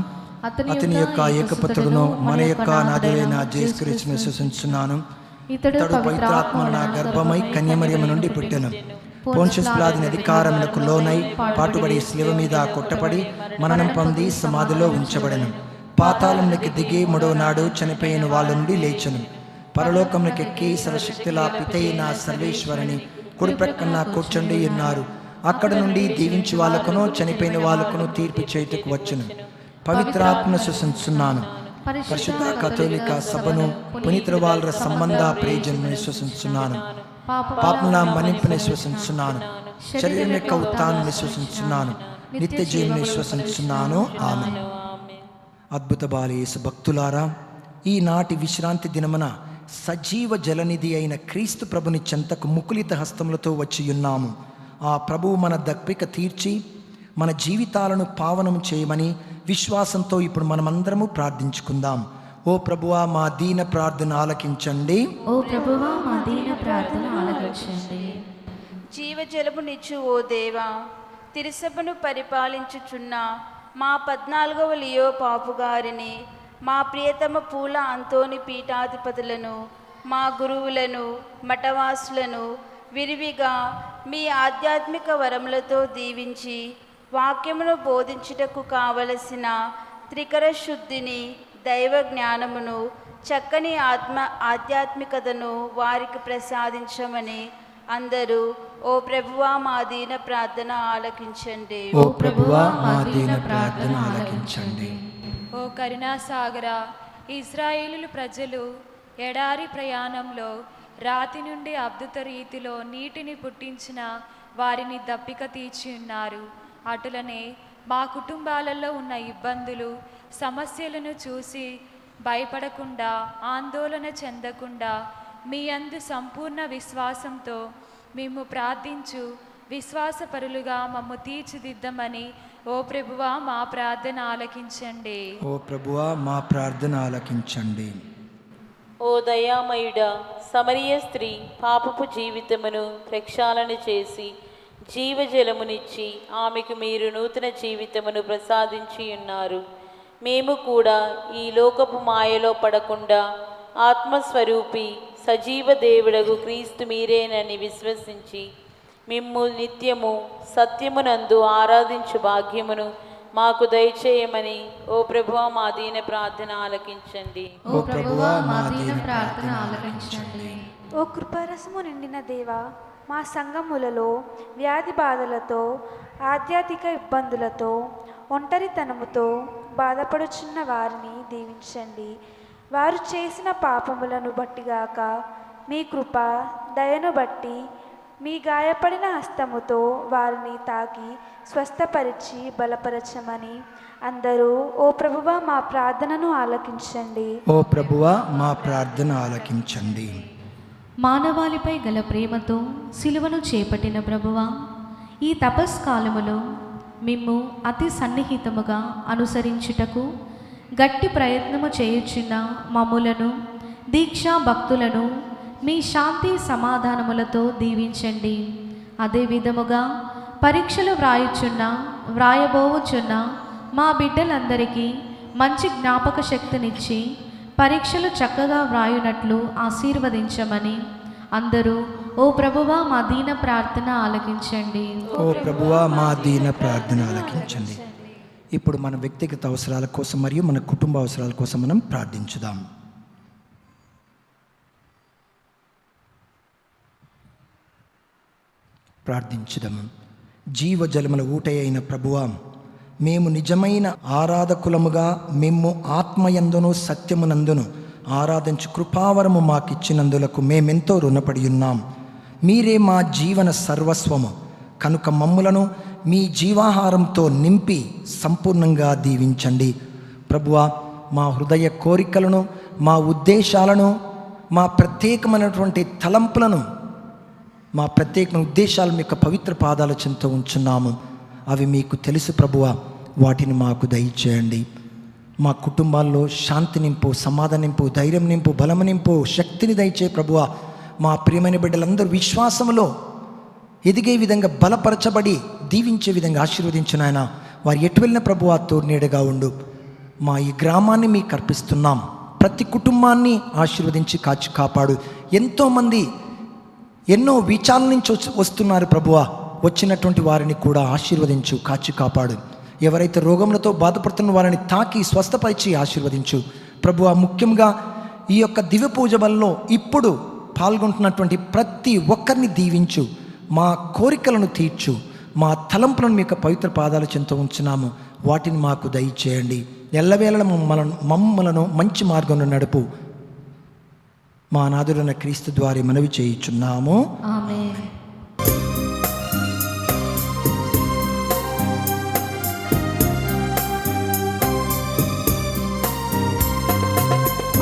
అతని యొక్క ఏకపుత్రుడును మన యొక్క నాథుడైన యేసుక్రీస్తును విశ్వసించున్నాను. ఇతడు పవిత్రాత్మ నా గర్భమై కన్యమరియము నుండి పుట్టెను. పోన్షియస్ పిలాతుని అధికారములకు లోనై పాటుబడి శిలువ మీద కొట్టబడి మరణం పొంది సమాధిలో ఉంచబడెను. పాతాళంలోకి దిగి మూడవ నాడు చనిపోయిన వాళ్ళ నుండి లేచెను. పరలోకంలోకి ఎక్కి సర్వశక్తుల పితైన సర్వేశ్వరుని కుడి ప్రక్కన కూర్చుండి ఉన్నారు. అక్కడ నుండి దీవించి వాళ్ళకును చనిపోయిన వాళ్ళకును తీర్పు చేయుటకు వచ్చును. పవిత్రాత్మను విశ్వసించున్నాను. పరిశుద్ధ కథోలిక సభను, పునీతుల వాళ్ళ సంబంధ ప్రేజను విశ్వసించున్నాను. పాపముల మన్నింపును విశ్వసించున్నాను. శరీరం యొక్క ఉత్థానం విశ్వసించున్నాను. నిత్య జీవనం విశ్వసించున్నాను. ఆమేన్. అద్భుత బాలయేసు భక్తులారా, ఈనాటి విశ్రాంతి దినమున సజీవ జలనిధి అయిన క్రీస్తు ప్రభుని చెంతకు ముకులిత హస్తములతో వచ్చి ఉన్నాము. ఆ ప్రభువు మన దప్పిక తీర్చి మన జీవితాలను పావనం చేయమని విశ్వాసంతో ఇప్పుడు మనమందరము ప్రార్థించుకుందాం. ఓ ప్రభువా, మా దీన ప్రార్థన ఆలకించండి. ఓ ప్రభువా, మా దీన ప్రార్థన ఆలకించండి. జీవజలమునిచ్చు ఓ దేవా, తిరుసభను పరిపాలించుచున్న మా 14వ లియో పాపు గారిని, మా ప్రియతమ పూల అంతోని పీఠాధిపతులను, మా గురువులను, మఠవాసులను విరివిగా మీ ఆధ్యాత్మిక వరములతో దీవించి వాక్యమును బోధించుటకు కావలసిన త్రికర శుద్ధిని, దైవ జ్ఞానమును, చక్కని ఆధ్యాత్మికతను వారికి ప్రసాదించమని అందరూ ఓ ప్రభువా మా దీన ప్రార్థన ఆలకించండి. ఓ ప్రభువా, మా దీన ప్రార్థన ఆలకించండి. ఓ కరుణాసాగర, ఇశ్రాయేలు ప్రజలు ఎడారి ప్రయాణంలో రాతి నుండి అద్భుత రీతిలో నీటిని పుట్టించిన వారిని దప్పిక తీర్చి ఉన్నారు. అటులనే మా కుటుంబాలలో ఉన్న ఇబ్బందులు, సమస్యలను చూసి భయపడకుండా, ఆందోళన చెందకుండా మీ యందు సంపూర్ణ విశ్వాసంతో మేము ప్రార్థించు విశ్వాసపరులుగా మమ్ము తీర్చిదిద్దమని ఓ ప్రభువా మా ప్రార్థన ఆలకించండి. ఓ ప్రభువా, మా ప్రార్థన ఆలకించండి. ఓ దయామయుడా, సమరియ స్త్రీ పాపపు జీవితమును ప్రక్షాళన చేసి జీవజలమునిచ్చి ఆమెకు మీరు నూతన జీవితమును ప్రసాదించి ఉన్నారు. మేము కూడా ఈ లోకపు మాయలో పడకుండా ఆత్మస్వరూపి సజీవ దేవుడగు క్రీస్తు మీరేనని విశ్వసించి మిమ్ము నిత్యము సత్యమునందు ఆరాధించు భాగ్యమును మాకు దయచేయమని ఓ ప్రభువా మా దీన ప్రార్థన ఆలకించండి. ఓ ప్రభువా, మా దీన ప్రార్థన ఆలకించండి. ఓ కృపారసము నిండిన దేవా, మా సంఘములలో వ్యాధి బాధలతో, ఆధ్యాత్మిక ఇబ్బందులతో, ఒంటరితనముతో బాధపడుచున్న వారిని దీవించండి. వారు చేసిన పాపములను బట్టిగాక మీ కృప దయను బట్టి మీ గాయపడిన హస్తముతో వారిని తాకి స్వస్థపరిచి బలపరచమని అందరూ ఓ ప్రభువా మా ప్రార్థనను ఆలకించండి. ఓ ప్రభువా, మా ప్రార్థన ఆలకించండి. మానవాళిపై గల ప్రేమతో సిలువను చేపట్టిన ప్రభువా, ఈ తపస్కాలములో మిమ్ము అతి సన్నిహితముగా అనుసరించుటకు గట్టి ప్రయత్నము చేయుచున్న మమ్ములను, దీక్షా భక్తులను మీ శాంతి సమాధానములతో దీవించండి. అదే విధముగా పరీక్షలు వ్రాయబోవుచున్న మా బిడ్డలందరికీ మంచి జ్ఞాపక శక్తినిచ్చి పరీక్షలు చక్కగా వ్రాయునట్లు ఆశీర్వదించమని అందరూ ఓ ప్రభువా మా దీన ప్రార్థన ఆలకించండి. ఓ ప్రభువా, మా దీన ప్రార్థన ఆలకించండి. ఇప్పుడు మన వ్యక్తిగత అవసరాల కోసం మరియు మన కుటుంబ అవసరాల కోసం మనం ప్రార్థించుదాం. ప్రార్థించుదాము. జీవజలముల ఊట అయిన ప్రభువా, మేము నిజమైన ఆరాధకులముగా మిమ్ము ఆత్మయందును సత్యమునందును ఆరాధించు కృపావరము మాకిచ్చినందులకు మేమెంతో రుణపడి ఉన్నాం. మీరే మా జీవన సర్వస్వము కనుక మమ్ములను మీ జీవాహారంతో నింపి సంపూర్ణంగా దీవించండి. ప్రభువా, మా హృదయ కోరికలను, మా ఉద్దేశాలను మా ప్రత్యేకమైనటువంటి తలంపులను, మా ప్రత్యేకమైన ఉద్దేశాలు మీ యొక్క పవిత్ర పాదాల చెంత ఉంచున్నాము. అవి మీకు తెలుసు ప్రభువా, వాటిని మాకు దయచేయండి. మా కుటుంబాల్లో శాంతి నింపు, సమాధానం నింపు, ధైర్యం నింపు, బలము నింపు, శక్తిని దయచే ప్రభువా. మా ప్రియమైన బిడ్డలందరూ విశ్వాసములో ఎదిగే విధంగా బలపరచబడి దీవించే విధంగా ఆశీర్వదించిన ఆయన వారు ఎటు వెళ్ళిన ప్రభువా తోడునీడగా ఉండు. మా ఈ గ్రామాన్ని మీకు అర్పిస్తున్నాం. ప్రతి కుటుంబాన్ని ఆశీర్వదించి కాచి కాపాడు. ఎంతోమంది ఎన్నో విచారణ నుంచి వస్తున్నారు ప్రభువా, వచ్చినటువంటి వారిని కూడా ఆశీర్వదించు, కాచి కాపాడు. ఎవరైతే రోగములతో బాధపడుతున్న వారిని తాకి స్వస్థపరిచి ఆశీర్వదించు ప్రభువా. ముఖ్యంగా ఈ యొక్క దివ్య పూజ బలిలో ఇప్పుడు పాల్గొంటున్నటువంటి ప్రతి ఒక్కరిని దీవించు, మా కోరికలను తీర్చు, మా తలంపులను మీ యొక్క పవిత్ర పాదాల చెంత ఉంచున్నాము. వాటిని మాకు దయచేయండి. ఎల్లవేళ మమ్మలను మంచి మార్గంలో నడుపు. మా నాథుడైన క్రీస్తు ద్వారా మనవి చేయుచున్నాము. ఆమేన్.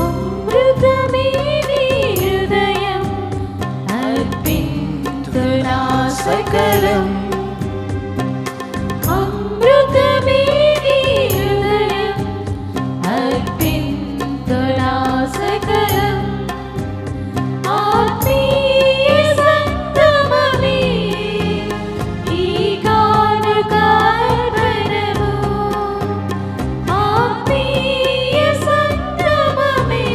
అమృతమే నీ హృదయం, అర్పింతునా సకలం. అమృతమే నీ హృదయం, అర్పింతునా సకలం. ఆత్మీయ సంగమమే ఈ కానుక అర్పణము. ఆత్మీయ సంగమమే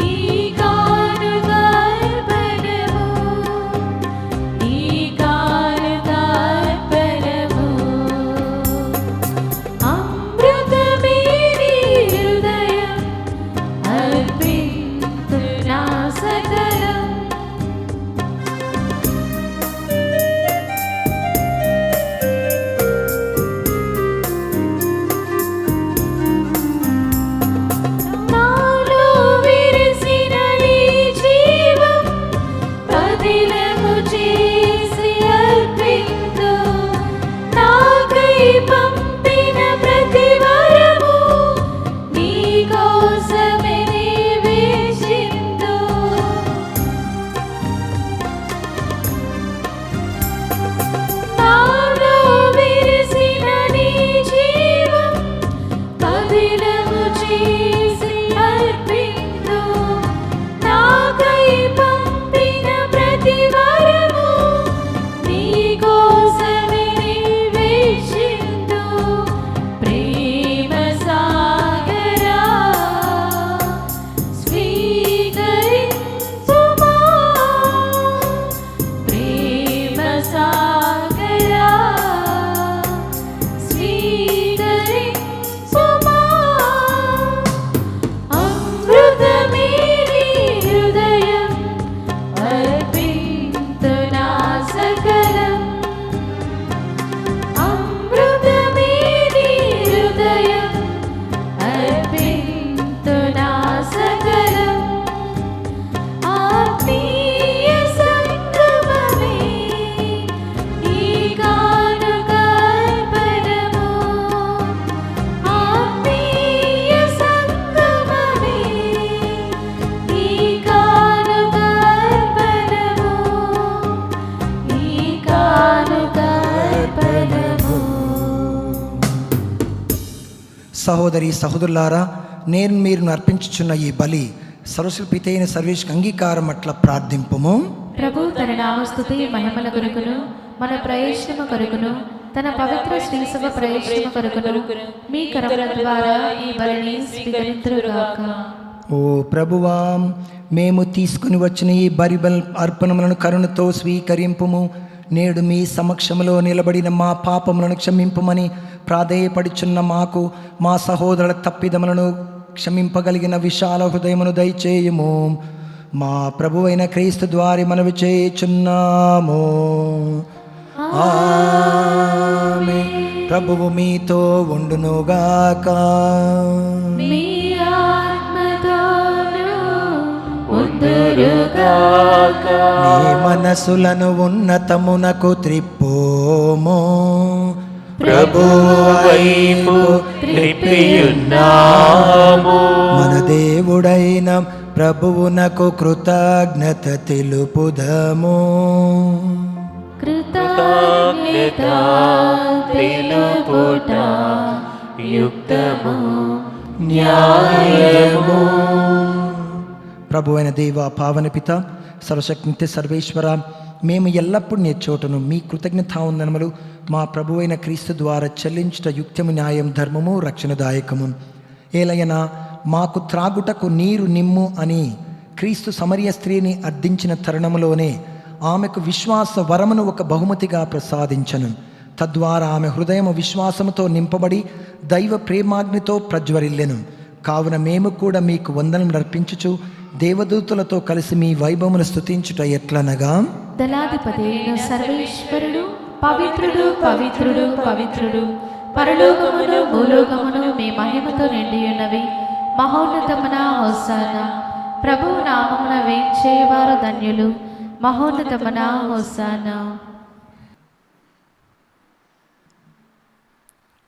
ఈ కానుక అర్పణము. ఈ కానుక అర్పణము. అమృతమే నీ హృదయం, అర్పింతునా సకలం. నాలో విరిసిన నీ జీవం పదిలము చేసి అర్పింతు. నాకై పంపిన ప్రతి వరము నీ కోసమే నివేశింతు. నాలో విరిసిన నీ జీవం పదిలము చేసి అర్పింతు. నాకై పంపిన ప్రతి వరము నీ కోసమే నివేశింతు. ప్రేమ సాగరా స్వీకరించుమా. ప్రేమ సాగరా స్వీకరించుమా. అమృతమే నీ హృదయం, అర్పింతునా సకలం. అమృతమే నీ హృదయం, అర్పింతునా సకలం. ఆత్మీయ సంగమమే ఈ కానుక అర్పణము. ఆత్మీయ సంగమమే ఈ కానుక అర్పణము. ఈ కానుక అర్పణము. సహోదరి సహోదరులారా, నేను మీరు అర్పించుచున్న ఈ బలి సరస్వతి అయిన సర్వేశ్వరునికి అంగీకారం అట్లా ప్రార్థింపము. ప్రభు తన నామస్తుతి మహిమల కొరకును మన ప్రయోజనము కొరకును తన పవిత్ర శ్రీసభ ప్రయోజనము కొరకును మీ కరముల ద్వారా ఈ బలిని స్వీకరింతురుగాక. ఓ ప్రభువా, మేము తీసుకుని వచ్చిన ఈ బలిబల్ అర్పణములను కరుణతో స్వీకరింపుము. నేడు మీ సమక్షంలో నిలబడిన మా పాపములను క్షమింపమని ప్రాధేయపడుచున్న మాకు మా సహోదరుల తప్పిదములను క్షమింపగలిగిన విశాల హృదయమును దయచేయుము. మా ప్రభువైన క్రీస్తు ద్వారా మనవి చేయుచున్నాము. ఆమేన్. ప్రభువు మీతో ఉండునుగాక. మీ ఆత్మతోను ఉందురుగాక. నీ మనసులను ఉన్నతమునకు త్రిప్పుము. ప్రభువు వైపు త్రిప్పియున్నాము. మన దేవుడైన ప్రభువునకు కృతజ్ఞత తెలుపుదము. కృతజ్ఞత తెలుపుట యుక్తము న్యాయము. ప్రభు అయిన దేవ, పావన పిత, సర్వశక్తి సర్వేశ్వర, మేము ఎల్లప్పుడూ నీ చోటను మీ కృతజ్ఞతావందనములు మా ప్రభు అయిన క్రీస్తు ద్వారా చెల్లించుట యుక్తము, న్యాయం, ధర్మము, రక్షణదాయకము. ఏలయనా మాకు త్రాగుటకు నీరు నిమ్ము అని క్రీస్తు సమరయ స్త్రీని అర్థించిన తరుణములోనే ఆమెకు విశ్వాస వరమును ఒక బహుమతిగా ప్రసాదించను. తద్వారా ఆమె హృదయము విశ్వాసముతో నింపబడి దైవ ప్రేమాగ్నితో ప్రజ్వరిల్లెను. కావున మేము కూడా మీకు వందనం అర్పించుచు దేవదూతలతో కలిసి మీ వైభవమును స్తుతించుట ఎట్లనగా, దళాధిపతైన సర్వేశ్వరుడు పవిత్రుడు పవిత్రుడు పవిత్రుడు, పరలోకమును భూలోకమును మీ మహిమతో నిండి ఉన్నవి. మహోన్నతమున హోసానా, ప్రభువు నామమున వేంచేవారు ధన్యులు. మహోన్నతమున హోసానా.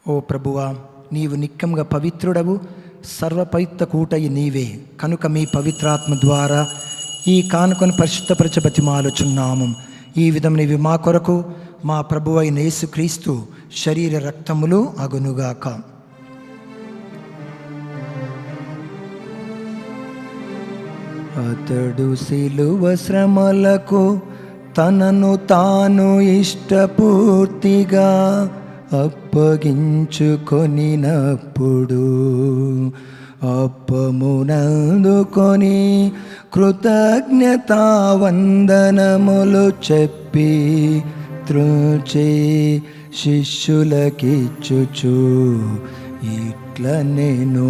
ఓ ప్రభువా, నీవు నిక్కముగా పవిత్రుడవు, సర్వపవిత్ర కూటయి నీవే. కనుక మీ పవిత్రాత్మ ద్వారా ఈ కానుకను పరిశుద్ధపరచ బతిమాలుచున్నాము. ఈ విధమున ఇవి మా కొరకు మా ప్రభువు అయిన యేసుక్రీస్తు శరీర రక్తములు అగునుగాక. అతడు శిలువ శ్రమలకు తనను తాను ఇష్టపూర్తిగా అప్పగించుకొనినప్పుడు అప్పమునందుకొని కృతజ్ఞతావందనములు చెప్పి త్రుంచి శిష్యులకిచ్చుచు ఇట్ల నేను,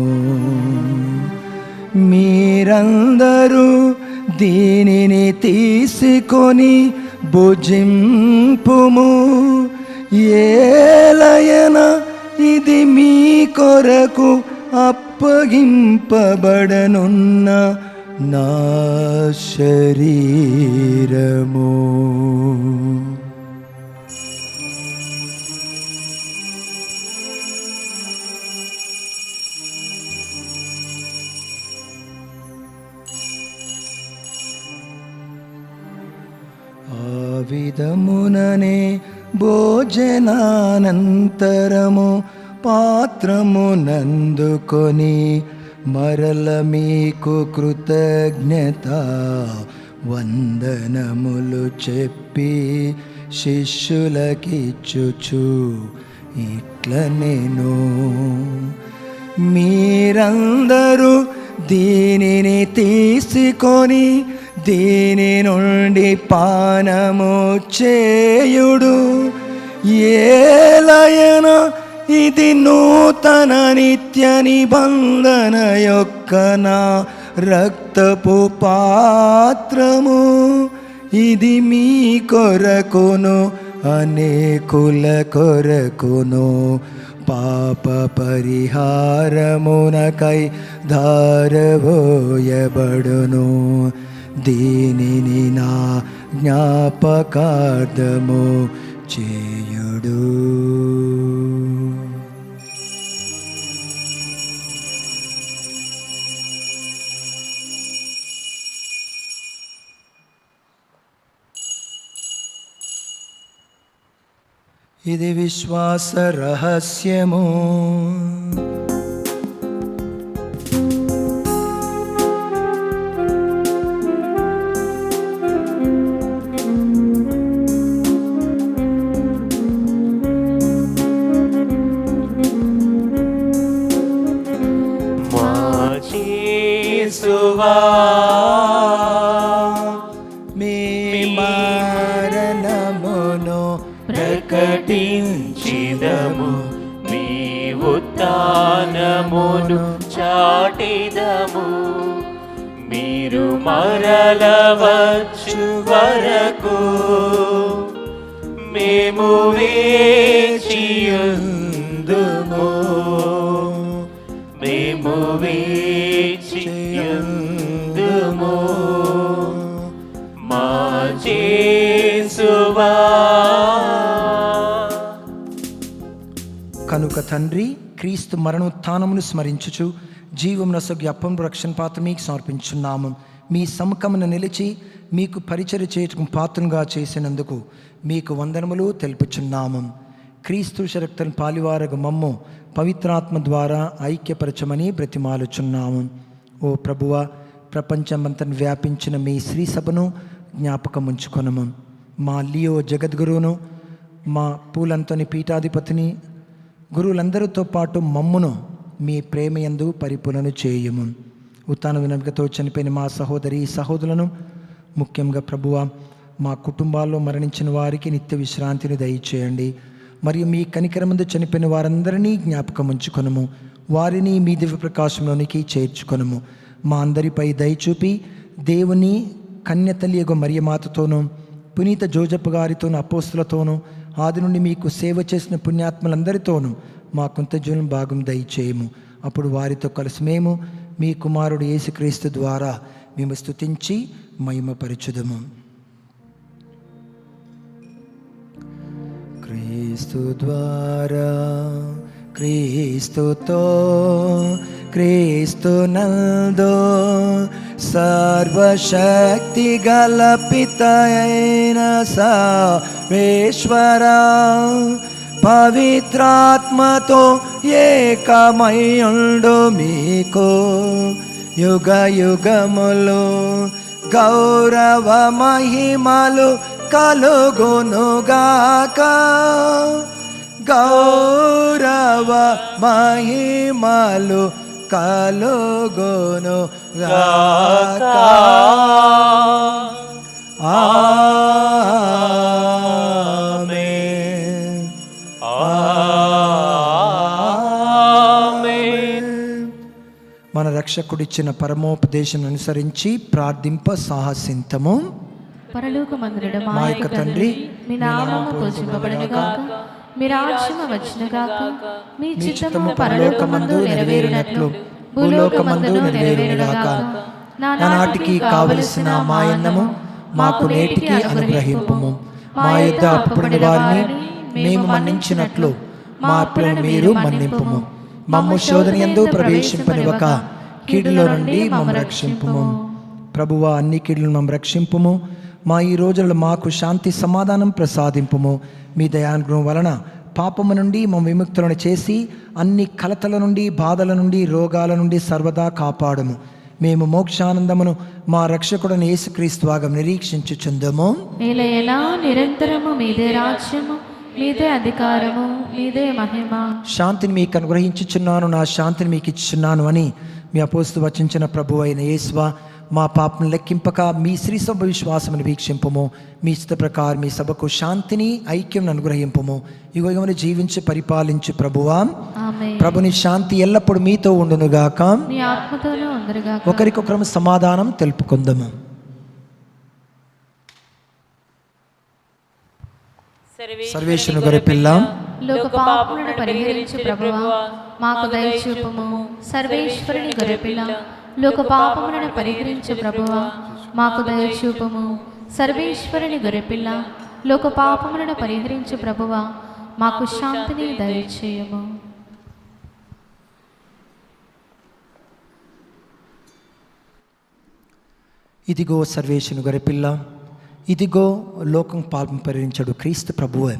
మీరందరూ దీనిని తీసుకొని భుజింపుము. ఏలయన ఇది మీ కొరకు అప్పగింపబడనున్న నా శరీరము. ఆ విధముననే భోజనానంతరము పాత్రమునందుకొని మరల మీకు కృతజ్ఞత వందనములు చెప్పి శిష్యులకిచ్చుచు ఇట్ల నేను, మీరందరూ దీనిని తీసుకొని దీని నుండి పానము చేయుడు. ఏలయన ఇది నూతన నిత్య నిబంధన యొక్క నా రక్తపు పాత్రము. ఇది మీ కొరకును అనేకుల కొరకును పాప పరిహారమునకై ధారవోయబడును. దీనిని నా జ్ఞాపకార్థము చేయుడు. ఇది విశ్వాస రహస్యము. మీ మరణమును ప్రకటించిదము, మీ ఉత్థానమును చాటిదము. మీరు మరల వచ్చు వరకు మేము వేచియుందుము, మేము వేచియుందుము. మా యేసువా. కనుక తండ్రి, క్రీస్తు మరణోత్థానమును స్మరించుచు జీవం నొసగి అప్పం రక్షణ పాత్ర మీకు సమర్పించున్నాము. మీ సముఖమున నిలిచి మీకు పరిచర్య చేయటం పాత్రగా చేసినందుకు మీకు వందనములు తెలుపుచున్నాము. క్రీస్తు శరక్తను పాలివారగు మమ్ము పవిత్రాత్మ ద్వారా ఐక్యపరచమని బ్రతిమాలుచున్నాము. ఓ ప్రభువ, ప్రపంచమంతను వ్యాపించిన మీ శ్రీ సభను జ్ఞాపకం ఉంచుకొనము. మా లియో జగద్గురువును, మా పూలంతోని పీఠాధిపతిని, గురువులందరితో పాటు మమ్మును మీ ప్రేమయందు పరిపూర్ణను చేయము. ఉత్తాన వినమ్రతతో చనిపోయిన మా సహోదరి సహోదరులను, ముఖ్యంగా ప్రభువ మా కుటుంబాల్లో మరణించిన వారికి నిత్య విశ్రాంతిని దయచేయండి. మరియు మీ కనికరమందు చనిపోయిన వారందరినీ జ్ఞాపకం ఉంచుకొనము. వారిని మీ దివ్య ప్రకాశంలోనికి చేర్చుకొనము. మా అందరిపై దయచూపి దేవుని కన్యతల్లియగు మరియమాతతోనూ, పునీత జోజప్ప గారితోనూ, అపోస్తులతోనూ, ఆది నుండి మీకు సేవ చేసిన పుణ్యాత్మలందరితోనూ మా కొంత జీవనం భాగం దయచేయము. అప్పుడు వారితో కలిసి మేము మీ కుమారుడు యేసుక్రీస్తు ద్వారా మేము స్తుతించి మహిమపరచుదము. క్రీస్తు ద్వారా, క్రీస్తుతో, క్రీస్తు నందు సర్వశక్తి గల పితయైన సర్వేశ్వర పవిత్రాత్మతో ఏకమయుండు మీకు యుగ యుగములు గౌరవ మహిమలు కలుగునుగాక. గౌరవ మహిమలు కలుగునుగాక. ఆమేన్. ఆమేన్. మన రక్షకుడిచ్చిన పరమోపదేశం అనుసరించి ప్రార్థింప సాహసింతము. పరలోకమందున మా యొక్క తండ్రి, మీ నామము పూజింపబడునుగాక, మీ రాజ్యము వచ్చునుగాక, మీ చిత్తము పరలోకమందు నెరవేరునట్లు భూలోకమందు నెరవేరునుగాక. నానాటికి కావలసిన మా అన్నము మాకు నేటికి అనుగ్రహింపుము. మా యొద్ద అప్పుడున్న వారిని మేము మన్నించినట్లు మా అప్పులను మీరు మన్నింపుము. మమ్ము శోధనయందు ప్రవేశింపనివ్వక కీడులో నుండి మమ్ము రక్షింపుము. ప్రభువా, అన్ని కీడులను మమ్ము రక్షింపుము. మా ఈ రోజులలో మాకు శాంతి సమాధానం ప్రసాదింపుము. మీ దయానుగ్రహం వలన పాపము నుండి మమ్మ విముక్తులను చేసి అన్ని కలతల నుండి, బాధల నుండి, రోగాల నుండి సర్వదా కాపాడము. మేము మోక్షానందమును మా రక్షకుడైన యేసుక్రీస్తు వాగం నిరీక్షించుచుందము. ఏలయనా నిరంతరము మీదే రాజ్యము, మీదే అధికారము, మీదే మహిమ. శాంతిని మీకు అనుగ్రహించుచున్నాను, నా శాంతిని మీకు ఇచ్చుచున్నాను అని మీ అపోస్తలుడు వచించిన ప్రభు అయిన యేసువా, మా పాపం లెక్కింపక మీ శ్రీ సభ విశ్వాసమును వీక్షింపము. మీ ఇష్ట ప్రకారం మీ సభకు శాంతిని, ఐక్యం అనుగ్రహింపము. యుగమును జీవించి పరిపాలించు ప్రభువా, ఆమేన్. ప్రభుని శాంతి ఎల్లప్పుడు మీతో ఉండునుగాక. మీ ఆత్మతోనూ ఉండునుగాక. ఒకరికొకరు సమాధానం తెలుపుకుందాము. సర్వేశ్వరుని గొర్రెపిల్ల, లోక పాపములను పరిహరించు ప్రభువా, మాకు దయచూపుము. సర్వేశ్వరుని గొర్రెపిల్ల, లోక పాపములను పరిహరించు ప్రభువా, మాకు దయచూపుము. సర్వేశ్వరుని గొర్రెపిల్ల, లోక పాపములను పరిహరించు ప్రభువా, మాకు శాంతిని దయచేయము. ఇదిగో సర్వేశ్వరుని గొర్రెపిల్ల, ఇదిగో లోకం పాపం పరిహరించడు క్రీస్తు ప్రభువే.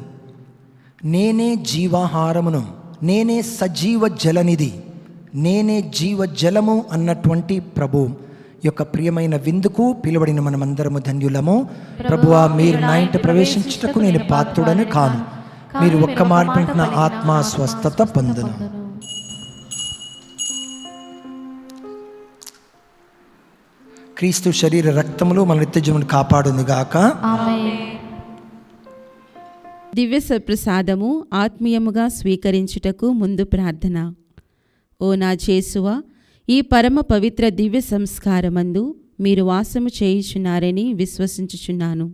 నేనే జీవాహారమును, నేనే సజీవ జలనిధి, నేనే జీవ జలము అన్నటువంటి ప్రభు యొక్క ప్రియమైన విందుకు పిలువడిన మనమందరము ధన్యులము. ప్రభువా, మీరు నా ఇంట ప్రవేశించుటకు నేను పాత్రుడని కాను. మీరు ఒక్క మాట వింటున్న ఆత్మ స్వస్థత పొందును. క్రీస్తు శరీర రక్తములు మన నిత్య జీవమును కాపాడునుగాక. ఆమేన్. దివ్య సప్రసాదము ఆత్మీయముగా స్వీకరించుటకు ముందు ప్రార్థన. ఓ నా యేసువా, ఈ పరమ పవిత్ర దివ్య సంస్కారమందు మీరు వాసము చేయుచున్నారని విశ్వసించుచున్నాను.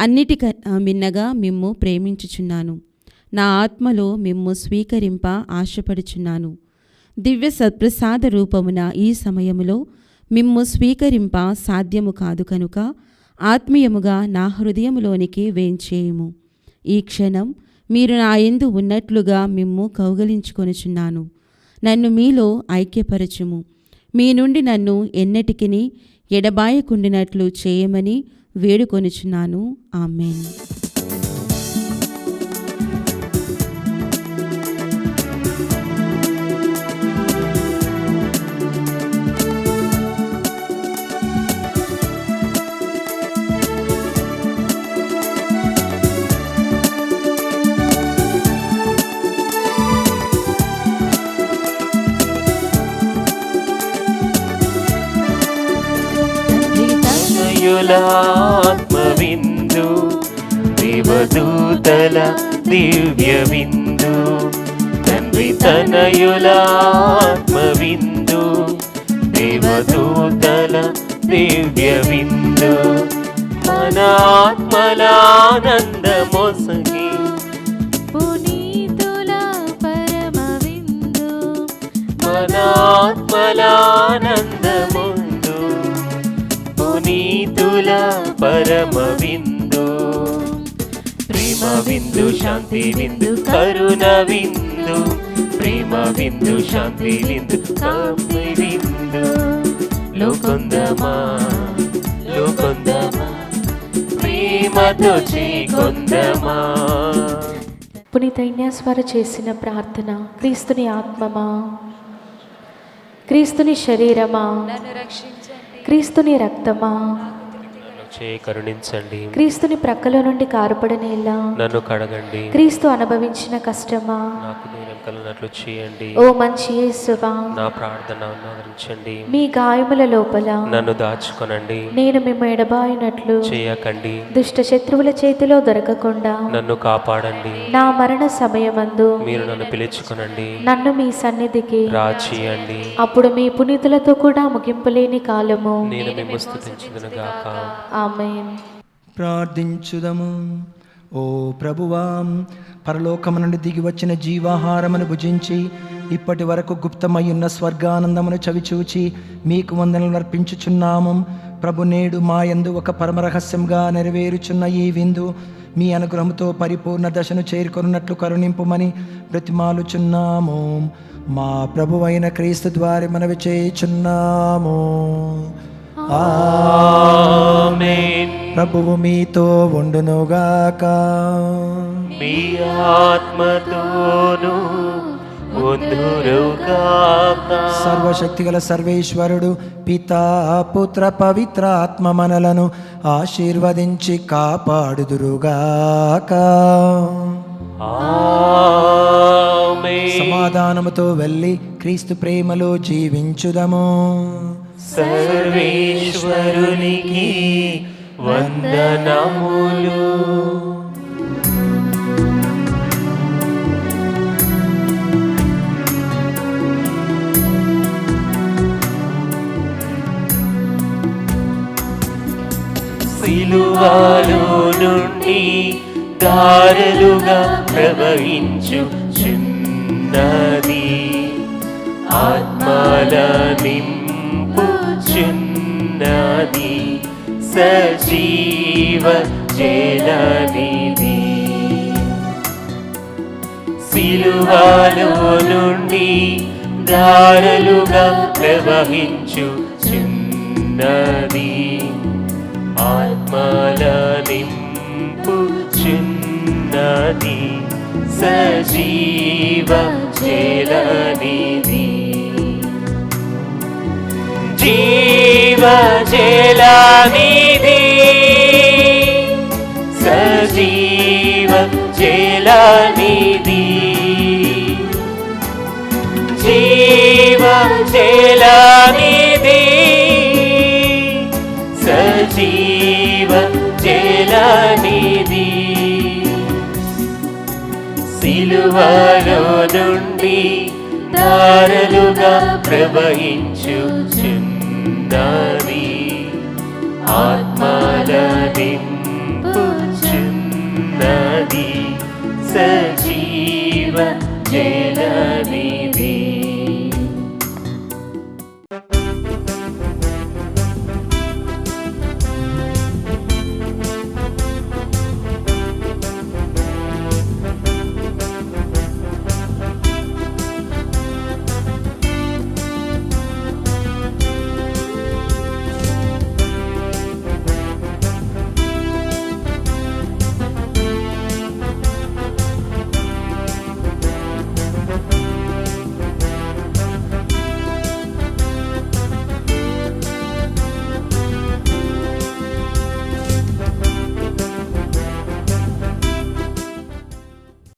అన్నిటికన్నా మిన్నగా మిమ్ము ప్రేమించుచున్నాను. నా ఆత్మలో మిమ్ము స్వీకరింప ఆశపడుచున్నాను. దివ్య సత్ప్రసాద రూపమున ఈ సమయములో మిమ్ము స్వీకరింప సాధ్యము కాదు కనుక ఆత్మీయముగా నా హృదయములోనికి వేంచేయుము. ఈ క్షణం మీరు నా యందు ఉన్నట్లుగా మిమ్ము కౌగలించుకొనుచున్నాను. నన్ను మీలో ఐక్యపరచుము. మీ నుండి నన్ను ఎన్నటికిని ఎడబాయకుండినట్లు చేయమని వేడుకొనుచున్నాను. ఆమేన్. ఆత్మవిందు దేవదూతల దివ్య విందు, తండ్రి తనయుల ఆత్మవిందు దేవదూతల దివ్య విందు, మన ఆత్మల ఆనందమొసగి పునీతుల పరమ విందు, మన ఆత్మల ఆనందముందు, పునీతుల పరమ విందు, ప్రేమ విందు శాంతి విందు కరుణ విందు, ప్రేమ విందు శాంతి విందు కమ్మి విందు, లోకొందమా లోకొందమా ప్రేమతో చేకొందమా. పునీత ఇన్యాస్వారు చేసిన ప్రార్థన. క్రీస్తుని ఆత్మమా, క్రీస్తుని శరీరమా, క్రీస్తుని రక్తమా, కరుణించండి. క్రీస్తుని ప్రక్కలో నుండి కారుపడనేలా నన్ను కడగండి. క్రీస్తు అనుభవించిన కష్టమా నాకు దూరం కలిగినట్లు చేయండి. ఓ మంచి యేసువా, నా ప్రార్థన ఆదరించండి. మీ గాయముల లోపల నన్ను దాచుకొనండి. నేను మిమ్మ ఎడబాయినట్లు చేయకండి. దుష్ట శత్రువుల చేతిలో దొరకకుండా నన్ను కాపాడండి. నా మరణ సమయమందు మీరు నన్ను పిలుచుకొనండి. నన్ను మీ సన్నిధికి రాచియండి. అప్పుడు మీ పునీతులతో కూడా ముగింపులేని కాలము నేను మిమ్ము స్తుతించుదునుగాక. ఆమేన్. ప్రార్థించుదము. ఓ ప్రభువా, పరలోకము నుండి దిగి వచ్చిన జీవాహారమును భుజించి ఇప్పటి వరకు గుప్తమయ్యున్న స్వర్గానందమును చవిచూచి మీకు వందనలు అర్పించుచున్నాము. ప్రభు, నేడు మా యందు ఒక పరమరహస్యంగా నెరవేరుచున్న ఈ విందు మీ అనుగ్రహంతో పరిపూర్ణ దశను చేరుకొనున్నట్లు కరుణింపుమని బ్రతిమాలుచున్నాము. మా ప్రభువైన క్రీస్తు ద్వారా మనవి చేయుచున్నాము. ఆమేన్. ప్రభువు మీతో ఉండునుగాక. మీ ఆత్మతోను ఉందురుగాక. సర్వశక్తిగల సర్వేశ్వరుడు పితా పుత్ర పవిత్ర ఆత్మ మనలను ఆశీర్వదించి కాపాడుదురుగాక. ఆమేన్. సమాధానముతో వెళ్ళి క్రీస్తు ప్రేమలో జీవించుదము. సర్వేశ్వరునికి వందనములు. సిలువలో నుండి దారులుగా ప్రవహించు చిన్నది ఆత్మల నింపుచున్నది సజీవ జలనిధి. సిలువలో నుండి దారులుగా ప్రవహించు చిన్నది ఆత్మల నింపుచున్నది సజీవ జలనిధి. జీవ జలనిధి సజీవ జలనిధి. జీవ జలనిధి సజీవ జలనిధి. సిలువలో నుండి దారులుగా ప్రవహించుచున్నది ఆత్మల నింపుచున్నది సజీవ జలనిధి.